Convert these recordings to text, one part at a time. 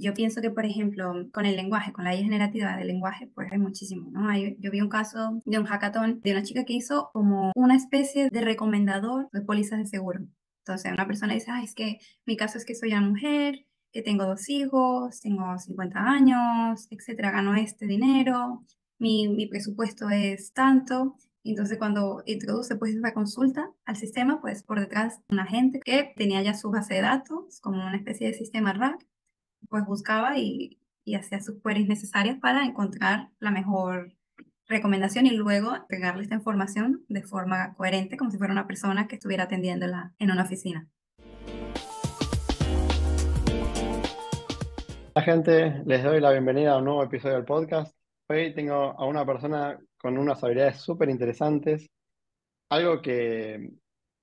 Yo pienso que, por ejemplo, con el lenguaje, con la IA generativa del lenguaje, pues hay muchísimo, ¿no? Yo vi un caso de un hackathon de una chica que hizo como una especie de recomendador de pólizas de seguro. Entonces, una persona dice, es que mi caso es que soy una mujer, que tengo 2 hijos, tengo 50 años, etcétera, gano este dinero, mi presupuesto es tanto. Y entonces, cuando introduce pues esa consulta al sistema, pues por detrás una gente que tenía ya su base de datos, como una especie de sistema RAG, pues buscaba y hacía sus queries necesarias para encontrar la mejor recomendación y luego pegarle esta información de forma coherente, como si fuera una persona que estuviera atendiéndola en una oficina. Hola gente, les doy la bienvenida a un nuevo episodio del podcast. Hoy tengo a una persona con unas habilidades súper interesantes, algo que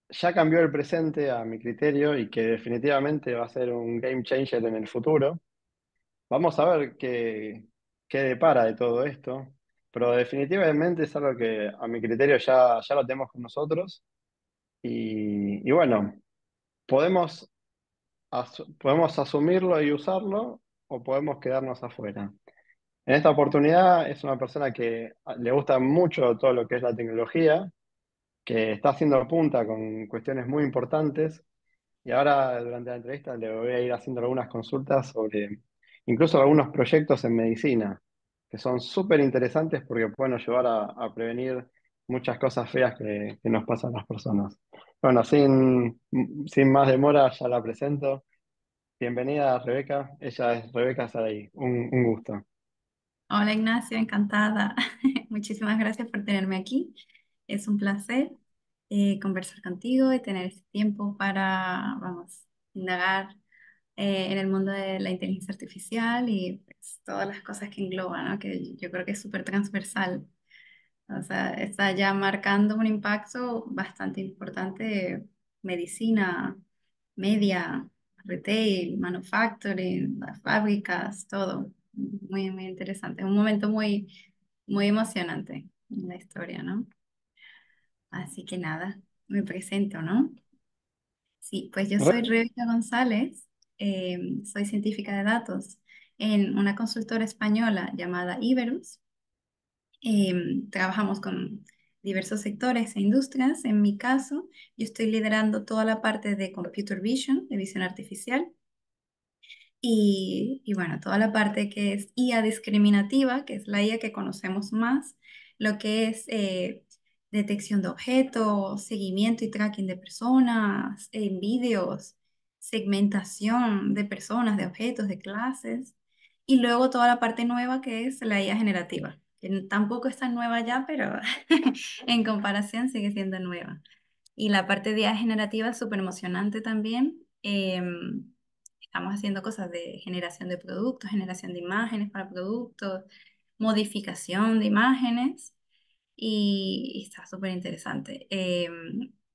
ya cambió el presente a mi criterio y que definitivamente va a ser un game changer en el futuro. Vamos a ver qué depara de todo esto, pero definitivamente es algo que a mi criterio ya lo tenemos con nosotros y bueno, podemos, podemos asumirlo y usarlo o podemos quedarnos afuera. En esta oportunidad es una persona que le gusta mucho todo lo que es la tecnología, que está haciendo punta con cuestiones muy importantes y ahora durante la entrevista le voy a ir haciendo algunas consultas sobre incluso algunos proyectos en medicina, que son súper interesantes porque pueden ayudar a prevenir muchas cosas feas que nos pasan a las personas. Bueno, sin más demora ya la presento. Bienvenida Rebeca, ella es Rebeca Saray, un gusto. Hola Ignacio, encantada. Muchísimas gracias por tenerme aquí. Es un placer conversar contigo y tener este tiempo para, vamos, indagar en el mundo de la inteligencia artificial y pues, todas las cosas que engloba, ¿no? Que yo creo que es súper transversal. O sea, está ya marcando un impacto bastante importante: medicina, media, retail, manufacturing, las fábricas, todo. Muy, muy interesante. Un momento muy, muy emocionante en la historia, ¿no? Así que nada, me presento, ¿no? Sí, pues yo soy Rebeca González, soy científica de datos en una consultora española llamada Iberus. Trabajamos con diversos sectores e industrias. En mi caso, yo estoy liderando toda la parte de computer vision, de visión artificial, y bueno, toda la parte que es IA discriminativa, que es la IA que conocemos más, lo que es detección de objetos, seguimiento y tracking de personas, en vídeos, segmentación de personas, de objetos, de clases, y luego toda la parte nueva que es la IA generativa, que tampoco es tan nueva ya, pero en comparación sigue siendo nueva. Y la parte de IA generativa es súper emocionante también. Estamos haciendo cosas de generación de productos, generación de imágenes para productos, modificación de imágenes y está súper interesante.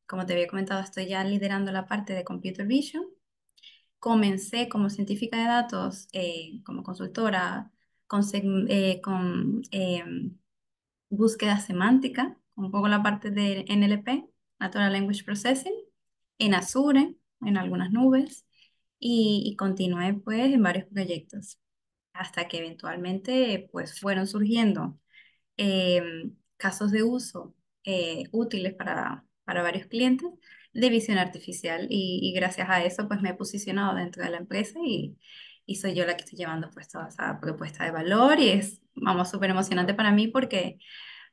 Como te había comentado, estoy ya liderando la parte de Computer Vision. Comencé como científica de datos, como consultora, con búsqueda semántica, un poco la parte de NLP, Natural Language Processing, en Azure, en algunas nubes, y continué pues en varios proyectos, hasta que eventualmente pues fueron surgiendo casos de uso útiles para varios clientes de visión artificial y gracias a eso pues me he posicionado dentro de la empresa y soy yo la que estoy llevando pues toda esa propuesta de valor y es, vamos, súper emocionante para mí porque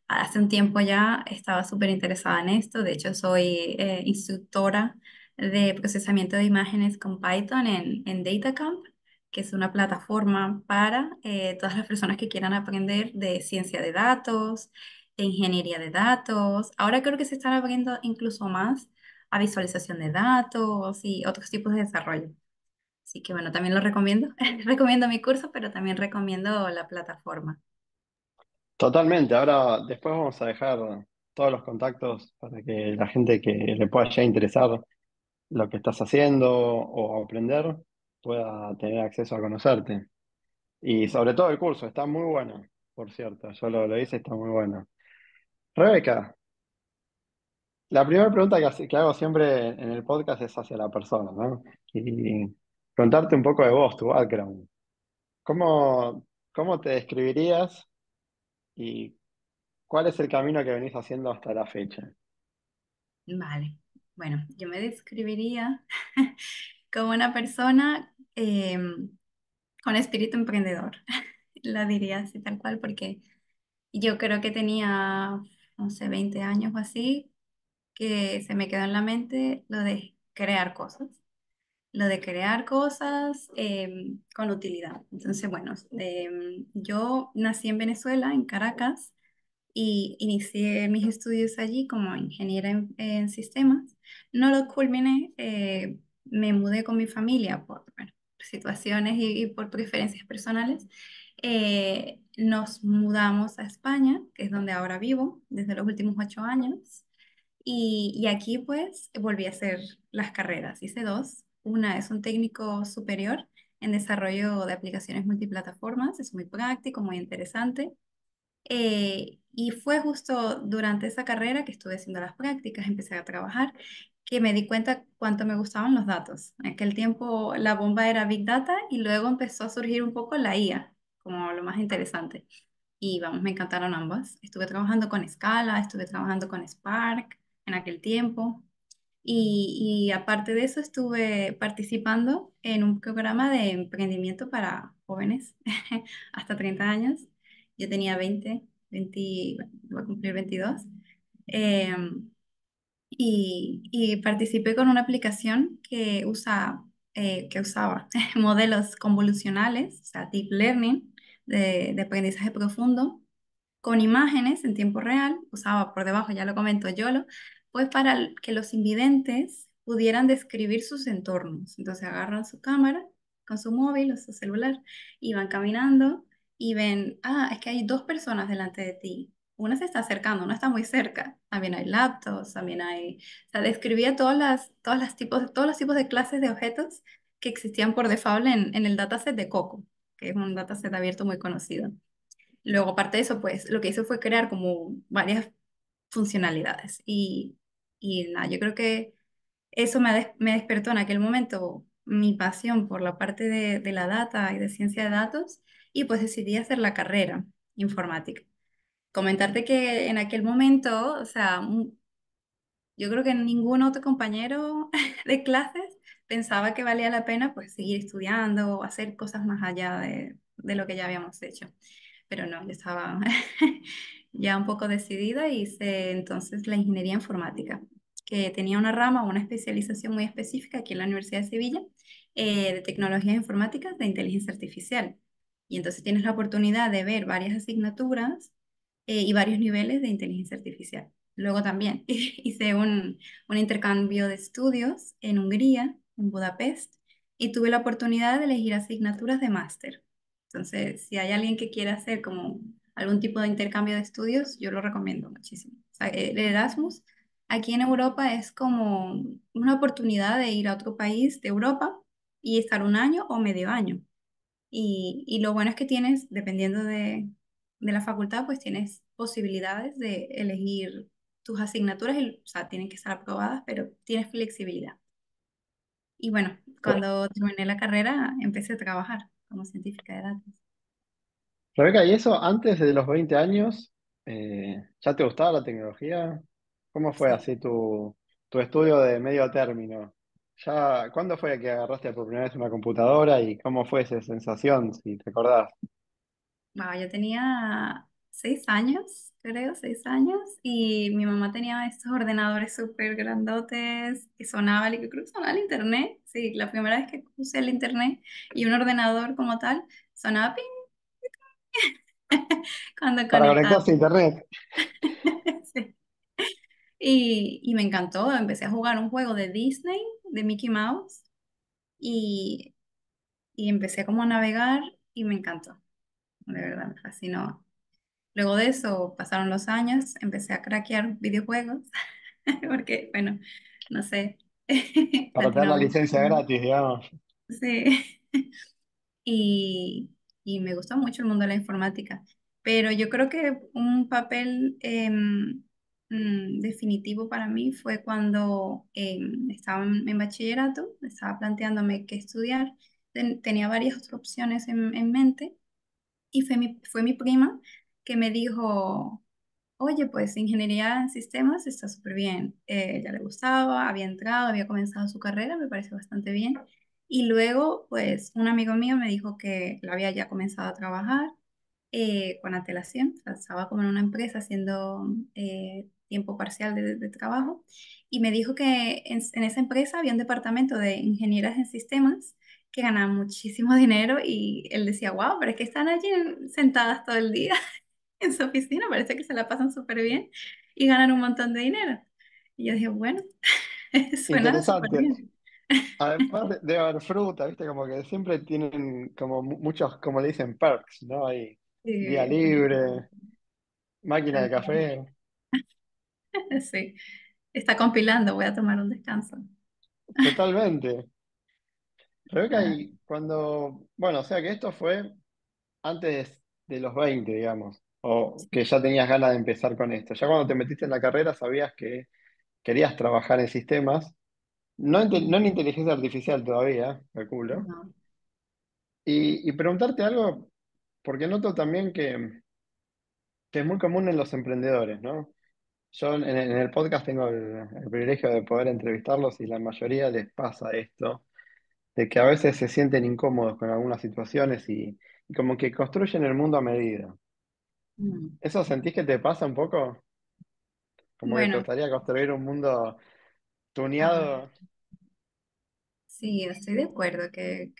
hace un tiempo ya estaba súper interesada en esto. De hecho, soy instructora de procesamiento de imágenes con Python en DataCamp, que es una plataforma para todas las personas que quieran aprender de ciencia de datos, de ingeniería de datos. Ahora creo que se están abriendo incluso más a visualización de datos y otros tipos de desarrollo. Así que bueno, también lo recomiendo. Recomiendo mi curso, pero también recomiendo la plataforma. Totalmente, ahora después vamos a dejar todos los contactos para que la gente que le pueda ya interesar lo que estás haciendo o aprender pueda tener acceso a conocerte. Y sobre todo el curso, está muy bueno, por cierto, yo lo hice, está muy bueno. Rebeca, la primera pregunta que hago siempre en el podcast es hacia la persona, ¿no? Y contarte un poco de vos, tu background. ¿Cómo, cómo te describirías y cuál es el camino que venís haciendo hasta la fecha? Vale, bueno, yo me describiría como una persona con espíritu emprendedor, la diría así tal cual, porque yo creo que tenía, no sé, 20 años o así, que se me quedó en la mente lo de crear cosas con utilidad. Entonces, bueno, yo nací en Venezuela, en Caracas, y inicié mis estudios allí como ingeniera en sistemas. No los culminé, me mudé con mi familia por bueno, situaciones y por preferencias personales. Nos mudamos a España, que es donde ahora vivo desde los últimos 8 años. Y aquí pues volví a hacer las carreras. Hice dos. Una es un técnico superior en desarrollo de aplicaciones multiplataformas. Es muy práctico, muy interesante. Y fue justo durante esa carrera que estuve haciendo las prácticas, empecé a trabajar, que me di cuenta cuánto me gustaban los datos. En aquel tiempo la bomba era Big Data y luego empezó a surgir un poco la IA como lo más interesante. Y vamos, me encantaron ambas. Estuve trabajando con Scala, estuve trabajando con Spark en aquel tiempo. Y aparte de eso, estuve participando en un programa de emprendimiento para jóvenes hasta 30 años. Yo tenía 20, voy a cumplir 22. Eh, y participé con una aplicación que usaba modelos convolucionales, o sea, deep learning, de aprendizaje profundo con imágenes en tiempo real, usaba por debajo, ya lo comento, YOLO, pues para que los invidentes pudieran describir sus entornos. Entonces agarran su cámara con su móvil o su celular y van caminando y ven, ah, es que hay dos personas delante de ti. Una se está acercando, una está muy cerca. También hay laptops, también hay... O sea, describía todos los tipos de clases de objetos que existían por default en el dataset de Coco, que es un dataset abierto muy conocido. Luego, aparte de eso, pues lo que hizo fue crear como varias funcionalidades. Y nada, yo creo que eso me despertó en aquel momento mi pasión por la parte de la data y de ciencia de datos y pues decidí hacer la carrera informática. Comentarte que en aquel momento, o sea, yo creo que ningún otro compañero de clases pensaba que valía la pena pues seguir estudiando o hacer cosas más allá de lo que ya habíamos hecho. Pero no, yo estaba ya un poco decidida y hice entonces la ingeniería informática, que tenía una rama, una especialización muy específica aquí en la Universidad de Sevilla, de tecnologías informáticas de inteligencia artificial. Y entonces tienes la oportunidad de ver varias asignaturas y varios niveles de inteligencia artificial. Luego también hice un intercambio de estudios en Hungría, en Budapest, y tuve la oportunidad de elegir asignaturas de máster. Entonces, si hay alguien que quiera hacer como algún tipo de intercambio de estudios, yo lo recomiendo muchísimo. O sea, el Erasmus aquí en Europa es como una oportunidad de ir a otro país de Europa y estar un año o medio año. Y lo bueno es que tienes, dependiendo de la facultad, pues tienes posibilidades de elegir tus asignaturas, o sea, tienen que estar aprobadas, pero tienes flexibilidad. Y bueno, cuando terminé la carrera, empecé a trabajar como científica de datos. Rebeca, ¿y eso antes de los 20 años, ya te gustaba la tecnología? ¿Cómo fue Sí. así tu estudio de medio término? ¿Cuándo fue que agarraste por primera vez una computadora y cómo fue esa sensación, si te acordás? Wow, yo tenía 6 años, creo, 6 años, y mi mamá tenía estos ordenadores súper grandotes que sonaba, creo que sonaba el internet. Sí, la primera vez que usé el internet y un ordenador como tal, sonaba ping cuando Para conectaba. conectarse a internet. Sí. Y me encantó, empecé a jugar un juego de Disney, de Mickey Mouse, y, y empecé como a navegar y me encantó, de verdad, me fascinó. Luego de eso pasaron los años, empecé a craquear videojuegos, porque, bueno, no sé, Para tener la Latinoamérica. licencia gratis, digamos. Sí, y, y me gustó mucho el mundo de la informática, pero yo creo que un papel definitivo para mí fue cuando estaba en bachillerato, estaba planteándome qué estudiar tenía varias otras opciones en mente y fue mi prima que me dijo, oye, pues ingeniería en sistemas está súper bien. Ya le gustaba, había entrado, había comenzado su carrera, me pareció bastante bien. Y luego, pues un amigo mío me dijo que la había ya comenzado a trabajar con antelación, o sea, estaba como en una empresa haciendo tiempo parcial de trabajo. Y me dijo que en esa empresa había un departamento de ingenieras en sistemas que ganaban muchísimo dinero y él decía, wow, pero es que están allí sentadas todo el día en su oficina, parece que se la pasan súper bien y ganan un montón de dinero. Y yo dije, bueno, suena súper Interesante. bien. Además debe haber fruta, ¿viste? Como que siempre tienen como muchos, como le dicen, perks, ¿no? Hay día Sí, libre, máquina de tal cual. café, Sí, está compilando, voy a tomar un descanso. totalmente. Rebeca, Ah, y cuando, bueno, o sea que esto fue antes de los 20, digamos, o que ya tenías ganas de empezar con esto. Ya cuando te metiste en la carrera sabías que querías trabajar en sistemas, no en inteligencia artificial todavía, calculo. no. Y preguntarte algo, porque noto también que es muy común en los emprendedores, ¿no? Yo en el podcast tengo el privilegio de poder entrevistarlos y la mayoría les pasa esto, de que a veces se sienten incómodos con algunas situaciones y como que construyen el mundo a medida. Mm. ¿Eso sentís que te pasa un poco? Como que te Bueno, gustaría construir un mundo ajá. tuneado. Sí, estoy de acuerdo que,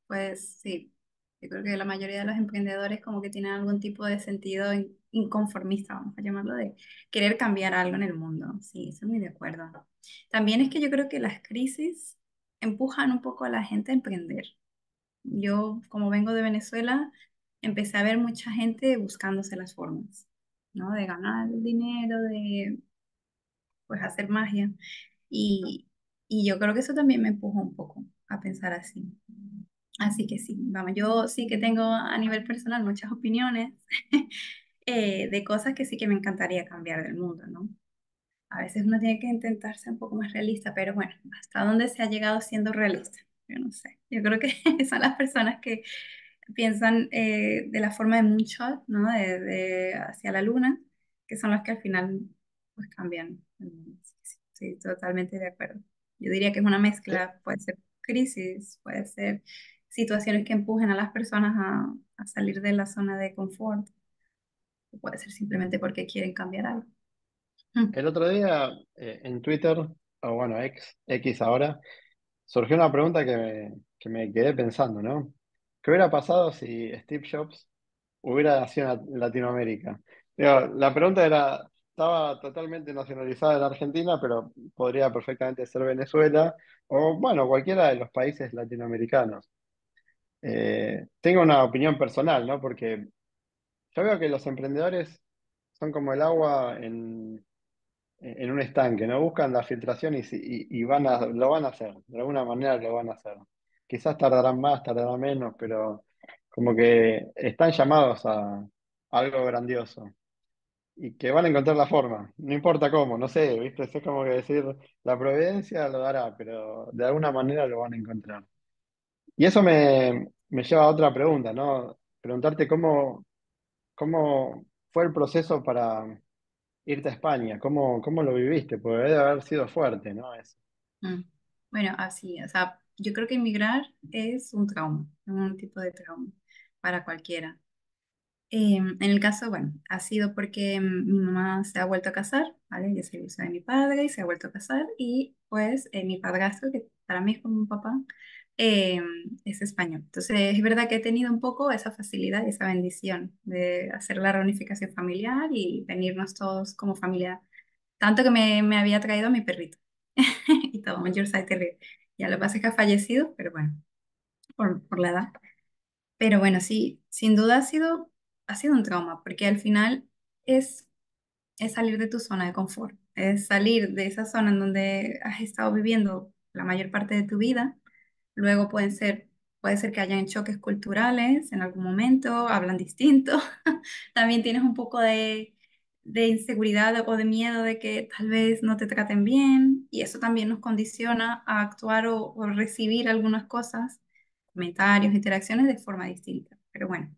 pues sí, yo creo que la mayoría de los emprendedores como que tienen algún tipo de sentido inconformista, vamos a llamarlo, de querer cambiar algo en el mundo. Sí, estoy muy de acuerdo. También es que yo creo que las crisis empujan un poco a la gente a emprender. Yo, como vengo de Venezuela, empecé a ver mucha gente buscándose las formas, ¿no? De ganar dinero, de pues hacer magia. Y, y yo creo que eso también me empujó un poco a pensar así. Así que sí, vamos, yo sí que tengo a nivel personal muchas opiniones de cosas que sí que me encantaría cambiar del mundo, ¿no? A veces uno tiene que intentar ser un poco más realista, pero bueno, ¿hasta dónde se ha llegado siendo realista? Yo no sé. Yo creo que son las personas que piensan de la forma de Moonshot, ¿no? De hacia la luna, que son los que al final pues cambian. Sí, sí, sí, totalmente de acuerdo. Yo diría que es una Sí. mezcla, puede ser crisis, puede ser situaciones que empujen a las personas a salir de la zona de confort, o puede ser simplemente porque quieren cambiar algo. Mm, El otro día en Twitter, o bueno, X ahora, surgió una pregunta que me quedé pensando, ¿no? ¿Qué hubiera pasado si Steve Jobs hubiera nacido en Latinoamérica? Digo, la pregunta era, estaba totalmente nacionalizada en Argentina, pero podría perfectamente ser Venezuela o, bueno, cualquiera de los países latinoamericanos. Tengo una opinión personal, ¿no? Porque yo veo que los emprendedores son como el agua en un estanque, ¿no? Buscan la filtración y lo van a hacer, de alguna manera lo van a hacer. Quizás tardarán más, tardarán menos, pero como que están llamados a algo grandioso y que van a encontrar la forma, no importa cómo, no sé, ¿viste? Es como que decir, la providencia lo dará, pero de alguna manera lo van a encontrar. Y eso me lleva a otra pregunta, ¿no? Preguntarte cómo fue el proceso para irte a España, cómo lo viviste, porque debe haber sido fuerte, ¿no? mm. Bueno, así, o sea, yo creo que emigrar es un trauma, un tipo de trauma para cualquiera. En el caso, bueno, ha sido porque mi mamá se ha vuelto a casar, ¿vale? Ella se divorció de mi padre y se ha vuelto a casar y pues mi padrastro, que para mí es como un papá, eh, es español. Entonces es verdad que he tenido un poco esa facilidad y esa bendición de hacer la reunificación familiar y venirnos todos como familia, tanto que me había traído a mi perrito y todo, un Yorkshire Terrier. Ya lo que pasa es que ha fallecido, pero bueno, por la edad. Pero bueno, sí, sin duda ha sido un trauma, porque al final es, es salir de tu zona de confort, es salir de esa zona en donde has estado viviendo la mayor parte de tu vida. Luego puede ser que hayan choques culturales en algún momento, hablan distinto. También tienes un poco de inseguridad o de miedo de que tal vez no te traten bien, y eso también nos condiciona a actuar o recibir algunas cosas comentarios, interacciones de forma distinta. Pero bueno,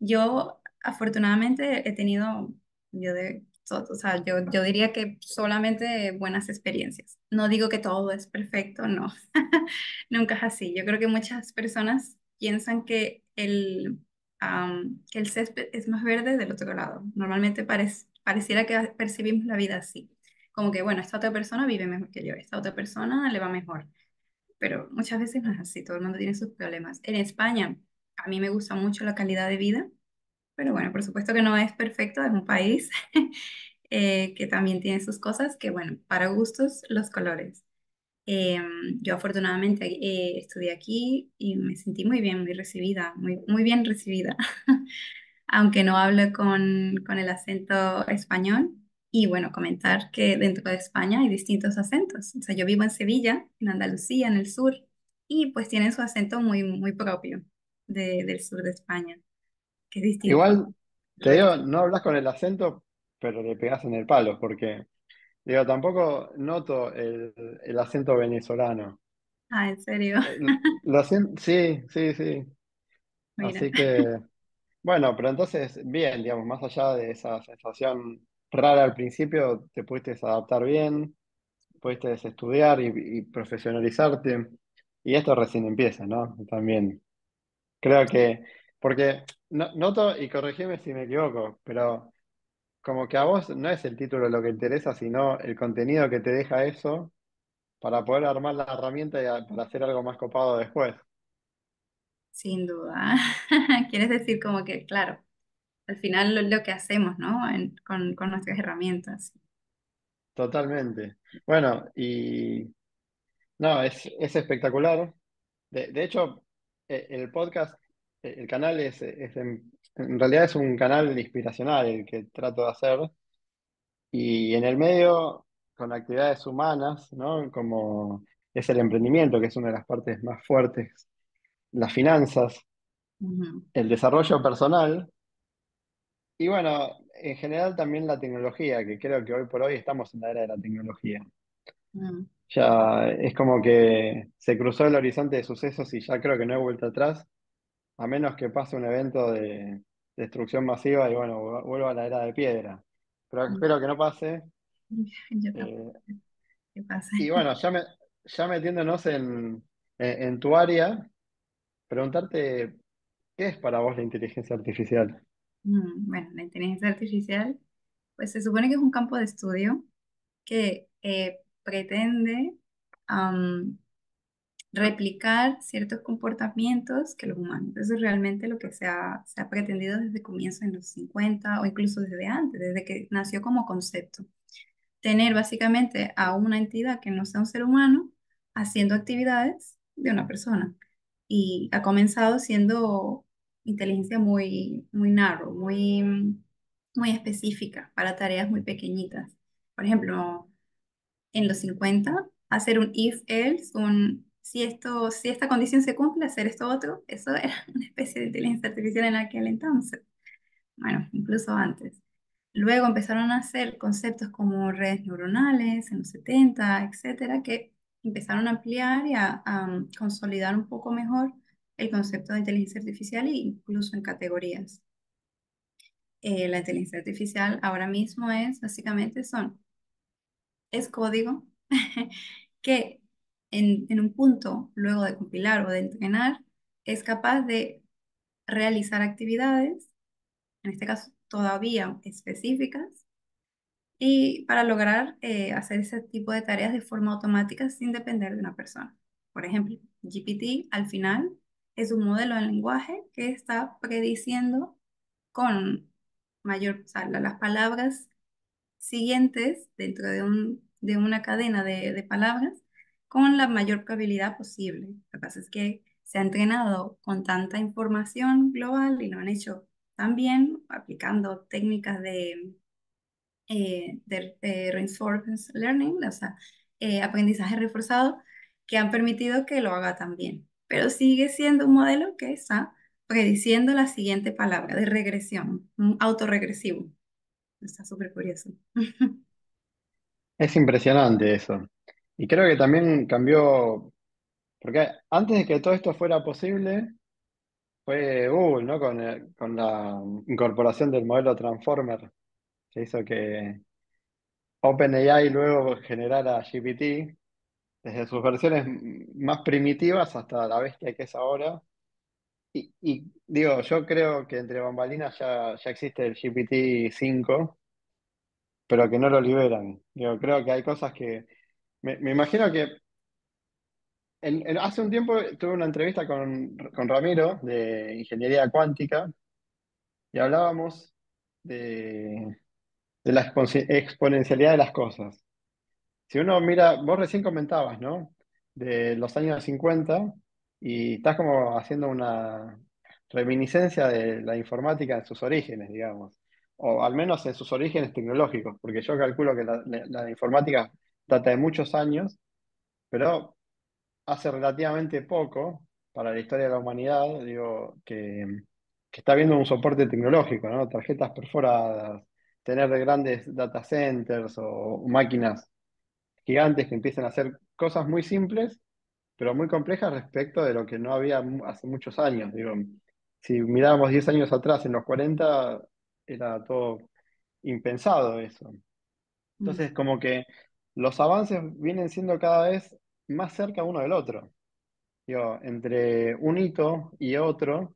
yo afortunadamente he tenido, o sea, yo diría que solamente buenas experiencias. No digo que todo es perfecto, no, nunca es así. Yo creo que muchas personas piensan que el césped es más verde del otro lado. Normalmente pareciera que percibimos la vida así. Como que, bueno, esta otra persona vive mejor que yo, esta otra persona le va mejor, pero muchas veces no es así, todo el mundo tiene sus problemas. En España, a mí me gusta mucho la calidad de vida, pero bueno, por supuesto que no es perfecto, es un país que también tiene sus cosas, que bueno, para gustos los colores. Eh, yo afortunadamente estudié aquí y me sentí muy bien, muy recibida, muy bien recibida, aunque no hablo con el acento español. Y bueno, comentar que dentro de España hay distintos acentos. O sea, yo vivo en Sevilla, en Andalucía, en el sur, y pues tienen su acento muy propio del sur de España, que es distinto Igual, al te digo, resto. no hablas con el acento, pero le pegás en el palo, porque, digo, tampoco noto el acento venezolano. Ah, ¿en serio? Lo siento, sí, sí, sí. Mira. Así que, bueno, pero entonces, bien, digamos, más allá de esa sensación rara al principio, te pudiste adaptar bien, pudiste estudiar y profesionalizarte. Y esto recién empieza, ¿no? También creo que, porque noto, y corregime si me equivoco, pero como que a vos no es el título lo que interesa, sino el contenido que te deja eso para poder armar la herramienta y para hacer algo más copado después. Sin duda. Quieres decir como que, claro, al final lo que hacemos, ¿no? Con nuestras herramientas. Totalmente. Bueno, y no, es espectacular. De hecho, el podcast, el canal en realidad es un canal inspiracional el que trato de hacer. Y en el medio, con actividades humanas, ¿no? Como es el emprendimiento, que es una de las partes más fuertes, las finanzas, Ujú, el desarrollo personal y bueno, en general también la tecnología, que creo que hoy por hoy estamos en la era de la tecnología. ujú, Ya es como que se cruzó el horizonte de sucesos y ya creo que no hay vuelta atrás, a menos que pase un evento de destrucción masiva y bueno, vuelva a la era de piedra. Pero ujú. espero que no pase. Yo tampoco. eh, ¿Qué pasa? y bueno, ya metiéndonos en tu área, preguntarte, ¿qué es para vos la inteligencia artificial? Bueno, la inteligencia artificial, pues se supone que es un campo de estudio que pretende am, replicar ciertos comportamientos que los humanos. Eso es realmente lo que se ha pretendido desde comienzos en los 50 o incluso desde antes, desde que nació como concepto. Tener básicamente a una entidad que no sea un ser humano haciendo actividades de una persona. Y ha comenzado siendo inteligencia muy narrow, muy específica para tareas muy pequeñitas. Por ejemplo, en los 50 hacer un if-else, si esta condición se cumple, hacer esto otro, eso era una especie de inteligencia artificial en aquel entonces. Bueno, incluso antes. Luego empezaron a hacer conceptos como redes neuronales en los 70, etcétera, que empezaron a ampliar y a consolidar un poco mejor el concepto de inteligencia artificial e incluso en categorías. La inteligencia artificial ahora mismo básicamente es código que en un punto, luego de compilar o de entrenar, es capaz de realizar actividades, en este caso todavía específicas, y para lograr hacer ese tipo de tareas de forma automática sin depender de una persona. Por ejemplo, GPT al final es un modelo de lenguaje que está prediciendo con mayor, o sea, las palabras siguientes dentro de una cadena de palabras con la mayor probabilidad posible. Lo que pasa es que se ha entrenado con tanta información global y lo han hecho tan bien aplicando técnicas de reinforcement learning, o sea, aprendizaje reforzado, que han permitido que lo haga tan bien. Pero sigue siendo un modelo que está prediciendo la siguiente palabra de regresión, un autorregresivo. Está súper curioso. Es impresionante eso. Y creo que también cambió, Porque antes de que todo esto fuera posible, fue Google, ¿no? Con la incorporación del modelo Transformer, que hizo que OpenAI luego generara GPT, desde sus versiones más primitivas hasta la bestia que es ahora. Y digo, yo creo que entre bambalinas ya existe el GPT-5, pero que no lo liberan. Digo, creo que hay cosas que... Me imagino que hace un tiempo tuve una entrevista con Ramiro de Ingeniería Cuántica y hablábamos de, de la exponencialidad de las cosas. Si uno mira, vos recién comentabas, ¿no? De los años 50 y estás como haciendo una reminiscencia de la informática en sus orígenes, digamos, o al menos en sus orígenes tecnológicos, porque yo calculo que la informática data de muchos años, pero hace relativamente poco para la historia de la humanidad, digo, que está viendo un soporte tecnológico, ¿no? Tarjetas perforadas, tener grandes data centers o máquinas gigantes que empiezan a hacer cosas muy simples, pero muy complejas respecto de lo que no había hace muchos años. Digo, si mirábamos 10 años atrás, en los 40 era todo impensado eso. Mm, Entonces, como que los avances vienen siendo cada vez más cerca uno del otro. Digo, entre un hito y otro,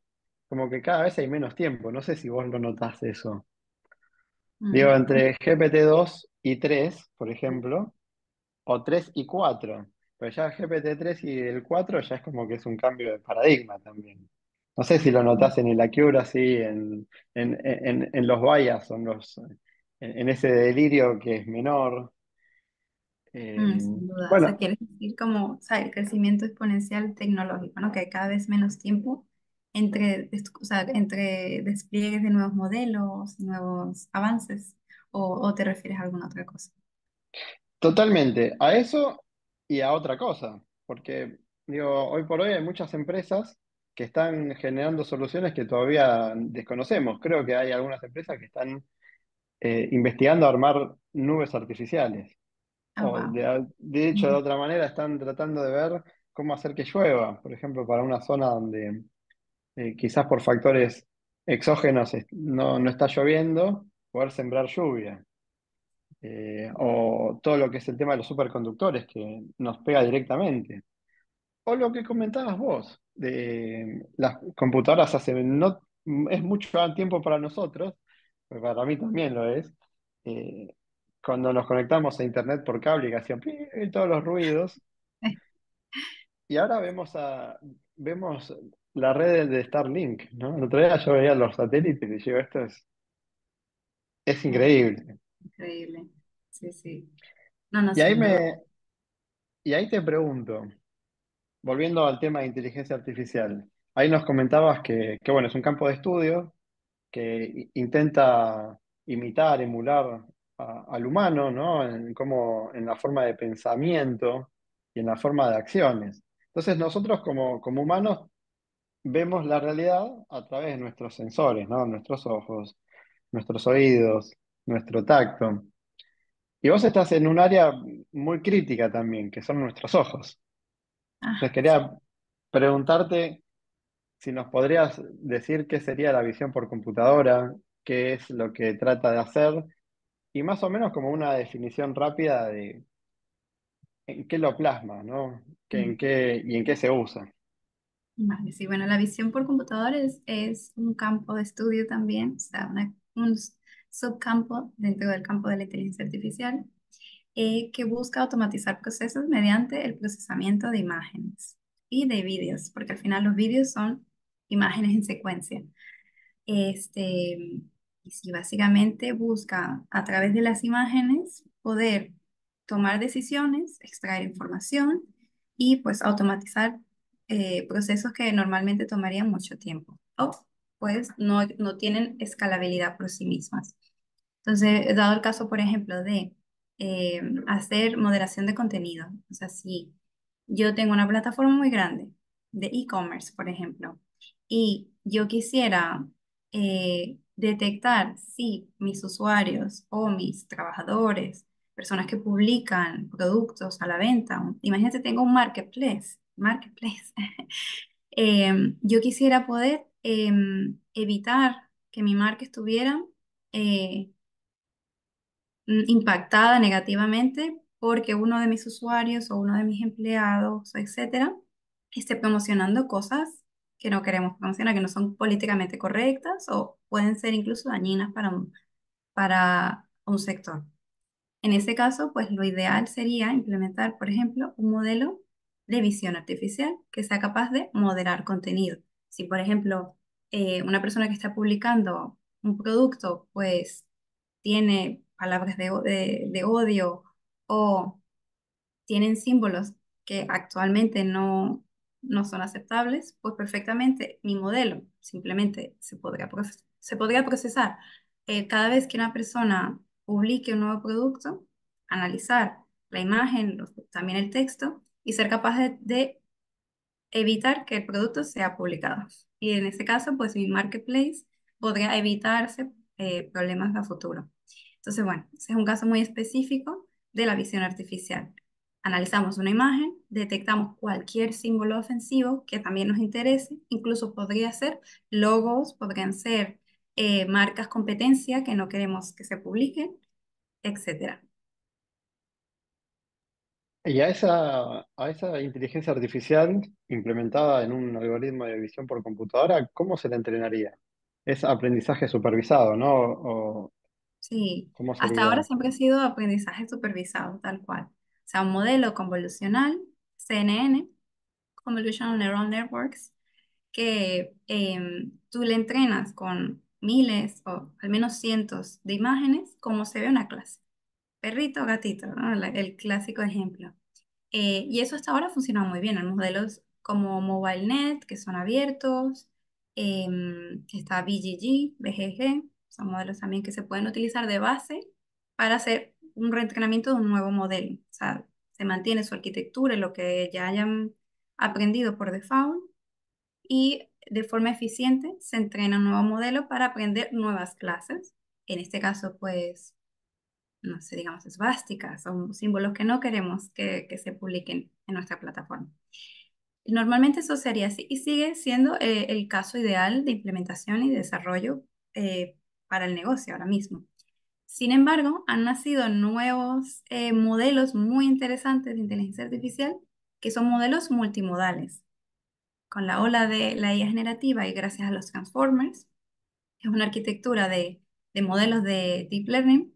como que cada vez hay menos tiempo. No sé si vos lo notás eso. Digo, mm, entre GPT-2 y 3 por ejemplo, o 3 y 4. Pero ya GPT-3 y el 4 ya es como que es un cambio de paradigma también. No sé si lo mm. notas en el accuracy, en los bias, en ese delirio que es menor. Eh, Sin duda. O sea, bueno, quieres decir como, o sea, el crecimiento exponencial tecnológico, ¿no? Que hay cada vez menos tiempo o sea, entre despliegues de nuevos modelos, nuevos avances, o te refieres a alguna otra cosa. totalmente. A eso y a otra cosa. Porque, digo, hoy por hoy hay muchas empresas que están generando soluciones que todavía desconocemos. Creo que hay algunas empresas que están investigando armar nubes artificiales. Ah, O wow. de hecho, de Mm. otra manera, están tratando de ver cómo hacer que llueva, por ejemplo, para una zona donde quizás por factores exógenos no está lloviendo, poder sembrar lluvia. O todo lo que es el tema de los superconductores, que nos pega directamente. O lo que comentabas vos, de las computadoras hace no es mucho tiempo para nosotros, pero para mí también lo es. eh, Cuando nos conectamos a internet por cable y que hacían pi, y todos los ruidos, y ahora vemos la red de Starlink, ¿no? El otro día yo veía los satélites y digo, es Es increíble. increíble. Sí, sí. No, no, Y ahí sin duda. y ahí te pregunto, volviendo al tema de inteligencia artificial, ahí nos comentabas que bueno, es un campo de estudio que intenta imitar, emular al humano, ¿no? En la forma de pensamiento y en la forma de acciones. Entonces nosotros como humanos vemos la realidad a través de nuestros sensores, ¿no? Nuestros ojos, nuestros oídos, nuestro tacto. Y vos estás en un área muy crítica también, que son nuestros ojos. Entonces Ah, sí. quería preguntarte si nos podrías decir qué sería la visión por computadora, qué es lo que trata de hacer, y más o menos como una definición rápida de en qué lo plasma, ¿no? Mm. En qué se usa. Vale, sí, bueno, la visión por computadores es un campo de estudio también, o sea, un subcampo dentro del campo de la inteligencia artificial que busca automatizar procesos mediante el procesamiento de imágenes y de vídeos, porque al final los vídeos son imágenes en secuencia. Y sí, básicamente busca a través de las imágenes poder tomar decisiones, extraer información y pues automatizar procesos que normalmente tomarían mucho tiempo o pues no tienen escalabilidad por sí mismas. Entonces, dado el caso, por ejemplo, de hacer moderación de contenido, o sea, si yo tengo una plataforma muy grande de e-commerce, por ejemplo, y yo quisiera detectar si mis usuarios o mis trabajadores, personas que publican productos a la venta, imagínate, tengo un marketplace. marketplace. Yo quisiera poder evitar que mi marca estuviera eh, impactada negativamente porque uno de mis usuarios o uno de mis empleados, etcétera, esté promocionando cosas que no queremos promocionar, que no son políticamente correctas o pueden ser incluso dañinas para un sector. En ese caso, pues lo ideal sería implementar, por ejemplo, un modelo de visión artificial que sea capaz de moderar contenido. Si, por ejemplo, una persona que está publicando un producto, pues tiene palabras de odio o tienen símbolos que actualmente no son aceptables, pues perfectamente mi modelo simplemente se podría procesar cada vez que una persona publique un nuevo producto, analizar la imagen, también el texto y ser capaz de evitar que el producto sea publicado. Y en este caso, pues mi marketplace podría evitarse problemas a futuro. Entonces, bueno, ese es un caso muy específico de la visión artificial. Analizamos una imagen, detectamos cualquier símbolo ofensivo que también nos interese, incluso podría ser logos, podrían ser marcas competencia que no queremos que se publiquen, etcétera. Y a esa inteligencia artificial implementada en un algoritmo de visión por computadora, ¿cómo se la entrenaría? Es aprendizaje supervisado, ¿no? ¿O Sí, cómo hasta ahora sería? siempre ha sido aprendizaje supervisado, tal cual. O sea, un modelo convolucional, CNN, Convolutional Neural Networks, que tú le entrenas con miles o al menos cientos de imágenes, como se ve una clase. Perrito, gatito, ¿no? El clásico ejemplo. Y eso hasta ahora funciona muy bien. Hay modelos como MobileNet, que son abiertos, está BGG, son modelos también que se pueden utilizar de base para hacer un reentrenamiento de un nuevo modelo. O sea, se mantiene su arquitectura, lo que ya hayan aprendido por default, y de forma eficiente se entrena un nuevo modelo para aprender nuevas clases. En este caso, pues no sé, digamos, esvásticas, son símbolos que no queremos que se publiquen en nuestra plataforma. Normalmente eso sería así y sigue siendo el caso ideal de implementación y desarrollo para el negocio ahora mismo. Sin embargo, han nacido nuevos modelos muy interesantes de inteligencia artificial que son modelos multimodales. Con la ola de la IA generativa y gracias a los transformers, que es una arquitectura de modelos de deep learning,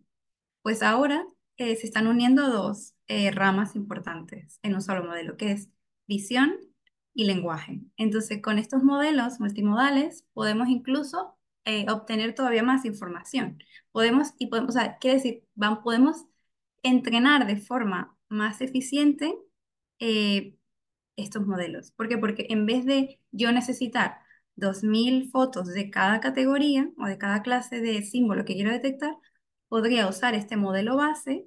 pues ahora se están uniendo dos ramas importantes en un solo modelo, que es visión y lenguaje. Entonces, con estos modelos multimodales podemos incluso obtener todavía más información. O sea, quiere decir, podemos entrenar de forma más eficiente eh, estos modelos. ¿Por qué? Porque en vez de yo necesitar 2000 fotos de cada categoría o de cada clase de símbolo que quiero detectar, podría usar este modelo base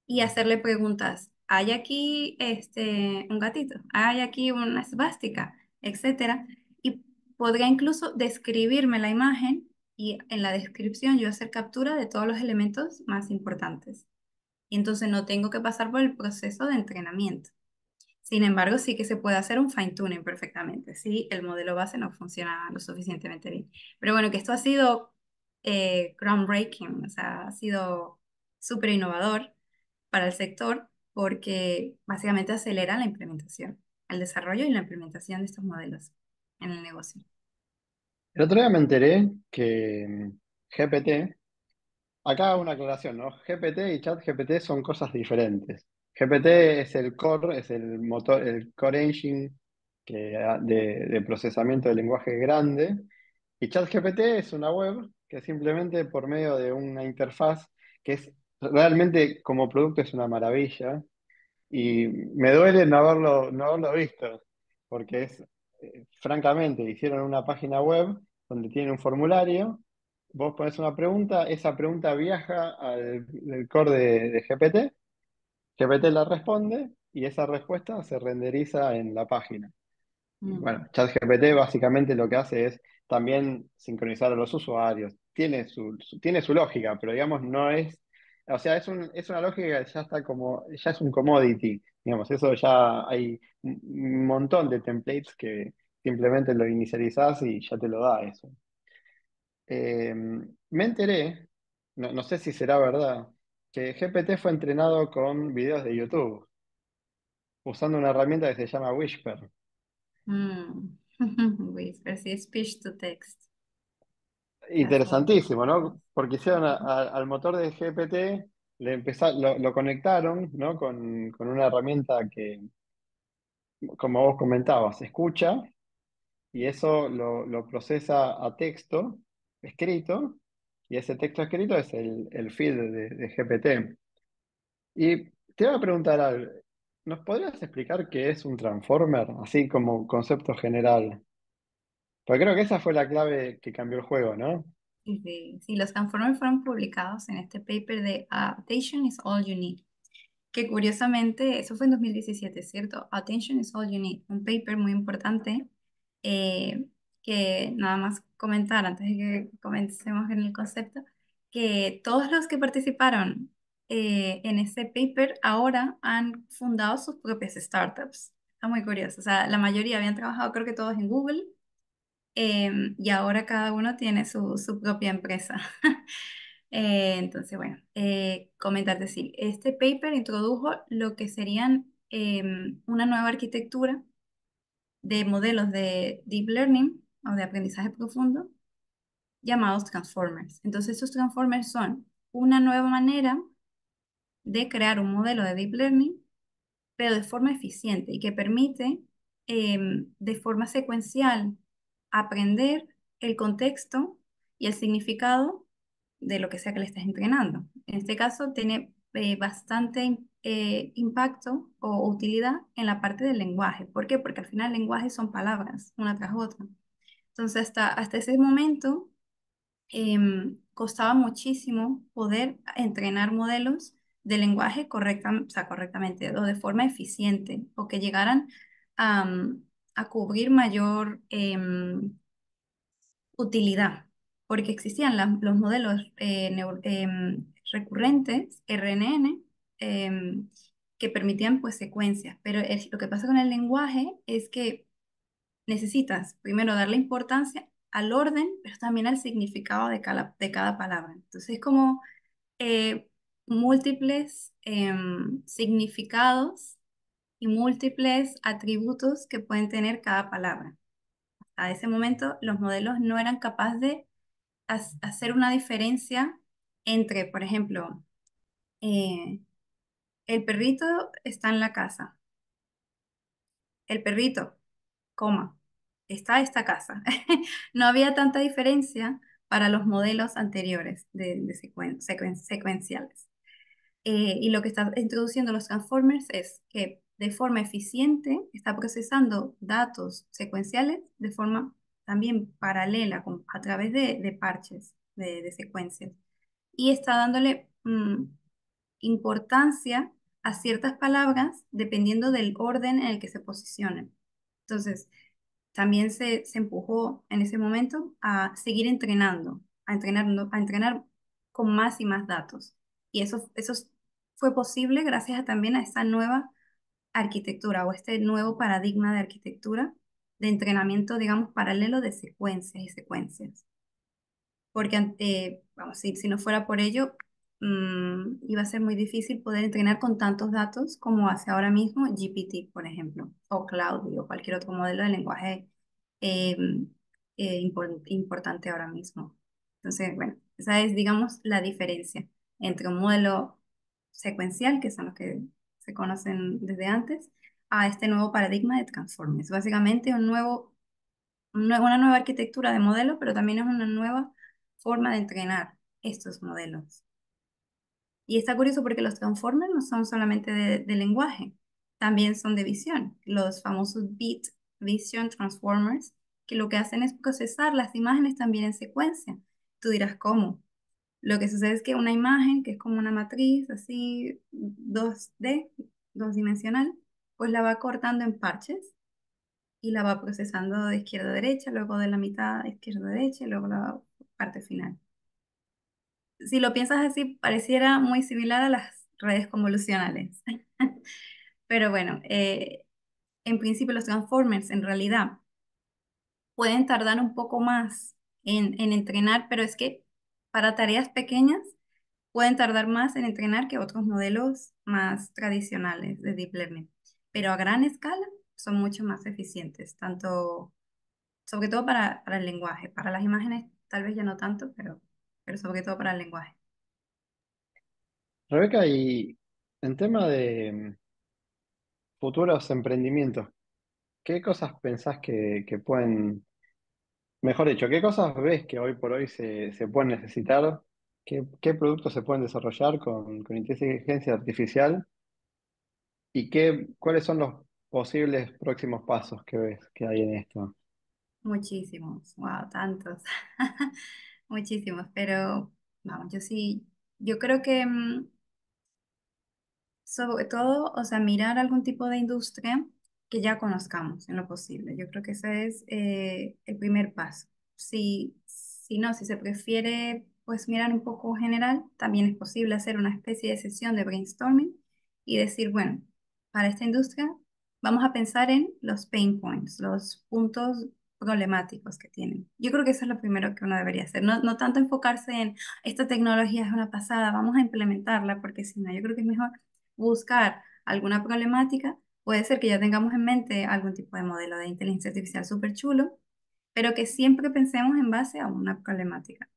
y hacerle preguntas. ¿Hay aquí un gatito? ¿Hay aquí una esvástica? Etcétera. Y podría incluso describirme la imagen y en la descripción yo hacer captura de todos los elementos más importantes. Y entonces no tengo que pasar por el proceso de entrenamiento. Sin embargo, sí que se puede hacer un fine tuning perfectamente, si el modelo base no funciona lo suficientemente bien. Pero bueno, que esto ha sido groundbreaking, o sea, ha sido súper innovador para el sector porque básicamente acelera la implementación, el desarrollo y la implementación de estos modelos en el negocio. El otro día me enteré que GPT, acá una aclaración, ¿no? GPT y ChatGPT son cosas diferentes. GPT es el core, es el motor, el core engine de procesamiento de lenguaje grande. Y ChatGPT es una web que simplemente por medio de una interfaz que es realmente como producto es una maravilla. Y me duele no haberlo visto, porque francamente, hicieron una página web donde tiene un formulario, vos pones una pregunta, esa pregunta viaja al core de GPT, GPT la responde y esa respuesta se renderiza en la página. Y Mm. bueno, ChatGPT básicamente lo que hace es también sincronizar a los usuarios. Tiene su lógica, pero digamos no es O sea, es una lógica que ya está como, ya es un commodity, digamos, eso ya hay un montón de templates que simplemente lo inicializás y ya te lo da eso. Me enteré, no sé si será verdad, que GPT fue entrenado con videos de YouTube, usando una herramienta que se llama Whisper. Mm. Whisper, sí, speech to text. Interesantísimo, ¿no? Porque hicieron Ujú. al motor de GPT, lo conectaron, ¿no? Con una herramienta que, como vos comentabas, escucha y eso lo procesa a texto escrito, y ese texto escrito es el feed de GPT. Y te voy a preguntar algo. ¿Nos podrías explicar qué es un transformer, así como concepto general? Porque creo que esa fue la clave que cambió el juego, ¿no? Sí, sí, los Transformers fueron publicados en este paper de Attention is All You Need, que curiosamente, eso fue en 2017, ¿cierto? Attention is All You Need, un paper muy importante eh, que nada más comentar antes de que comencemos en el concepto, que todos los que participaron en ese paper ahora han fundado sus propias startups. Está muy curioso, o sea, la mayoría habían trabajado creo que todos en Google y ahora cada uno tiene su propia empresa. Entonces, bueno, comentarte, sí, este paper introdujo lo que serían una nueva arquitectura de modelos de deep learning o de aprendizaje profundo llamados transformers. Entonces, estos transformers son una nueva manera de crear un modelo de deep learning, pero de forma eficiente y que permite de forma secuencial aprender el contexto y el significado de lo que sea que le estés entrenando. En este caso, tiene bastante impacto o utilidad en la parte del lenguaje. ¿Por qué? Porque al final el lenguaje son palabras, una tras otra. Entonces, hasta ese momento, costaba muchísimo poder entrenar modelos de lenguaje o sea, correctamente o de forma eficiente o que llegaran a, a cubrir mayor utilidad, porque existían los modelos recurrentes, RNN, que permitían pues secuencias, pero lo que pasa con el lenguaje es que necesitas primero darle importancia al orden, pero también al significado de cada palabra. Entonces es como eh, múltiples significados y múltiples atributos que pueden tener cada palabra. A ese momento los modelos no eran capaces de hacer una diferencia entre, por ejemplo, eh, el perrito está en la casa, el perrito, coma, está esta casa. No había tanta diferencia para los modelos anteriores de secuenciales. Y lo que está introduciendo los transformers es que de forma eficiente está procesando datos secuenciales de forma también paralela a través de parches, de secuencias. Y está dándole importancia a ciertas palabras dependiendo del orden en el que se posicionen. Entonces, también se empujó en ese momento a seguir entrenando, a entrenar con más y más datos. Y eso fue posible gracias también a esta nueva arquitectura o este nuevo paradigma de arquitectura de entrenamiento, digamos, paralelo de secuencias y secuencias. Porque, vamos, si no fuera por ello, iba a ser muy difícil poder entrenar con tantos datos como hace ahora mismo GPT, por ejemplo, o Claude o cualquier otro modelo de lenguaje eh, importante ahora mismo. Entonces, bueno, esa es, digamos, la diferencia entre un modelo secuencial, que son los que se conocen desde antes, a este nuevo paradigma de transformers. Básicamente una nueva arquitectura de modelo, pero también es una nueva forma de entrenar estos modelos. Y está curioso porque los transformers no son solamente de lenguaje, también son de visión. Los famosos Beat Vision Transformers, que lo que hacen es procesar las imágenes también en secuencia. Tú dirás, ¿cómo? Lo que sucede es que una imagen, que es como una matriz así 2D, dos dimensional, pues la va cortando en parches y la va procesando de izquierda a derecha, luego de la mitad izquierda a derecha y luego la parte final. Si lo piensas así, pareciera muy similar a las redes convolucionales. Pero bueno, en principio los transformers en realidad pueden tardar un poco más en entrenar, pero es que para tareas pequeñas pueden tardar más en entrenar que otros modelos más tradicionales de deep learning. Pero a gran escala son mucho más eficientes, tanto, sobre todo para el lenguaje. Para las imágenes tal vez ya no tanto, pero sobre todo para el lenguaje. Rebeca, y en tema de futuros emprendimientos, ¿qué cosas pensás que pueden, mejor dicho, qué cosas ves que hoy por hoy se pueden necesitar? ¿Qué productos se pueden desarrollar con inteligencia artificial? ¿Y cuáles son los posibles próximos pasos que ves que hay en esto? Muchísimos, wow, tantos, muchísimos, pero vamos, yo sí, yo creo que sobre todo, o sea, mirar algún tipo de industria que ya conozcamos en lo posible. Yo creo que ese es el primer paso. Si no, si se prefiere, pues mirar un poco general, también es posible hacer una especie de sesión de brainstorming y decir, bueno, para esta industria vamos a pensar en los pain points, los puntos problemáticos que tienen. Yo creo que eso es lo primero que uno debería hacer. No, no tanto enfocarse en esta tecnología es una pasada, vamos a implementarla, porque si no, yo creo que es mejor buscar alguna problemática. Puede ser que ya tengamos en mente algún tipo de modelo de inteligencia artificial súper chulo, pero que siempre pensemos en base a una problemática.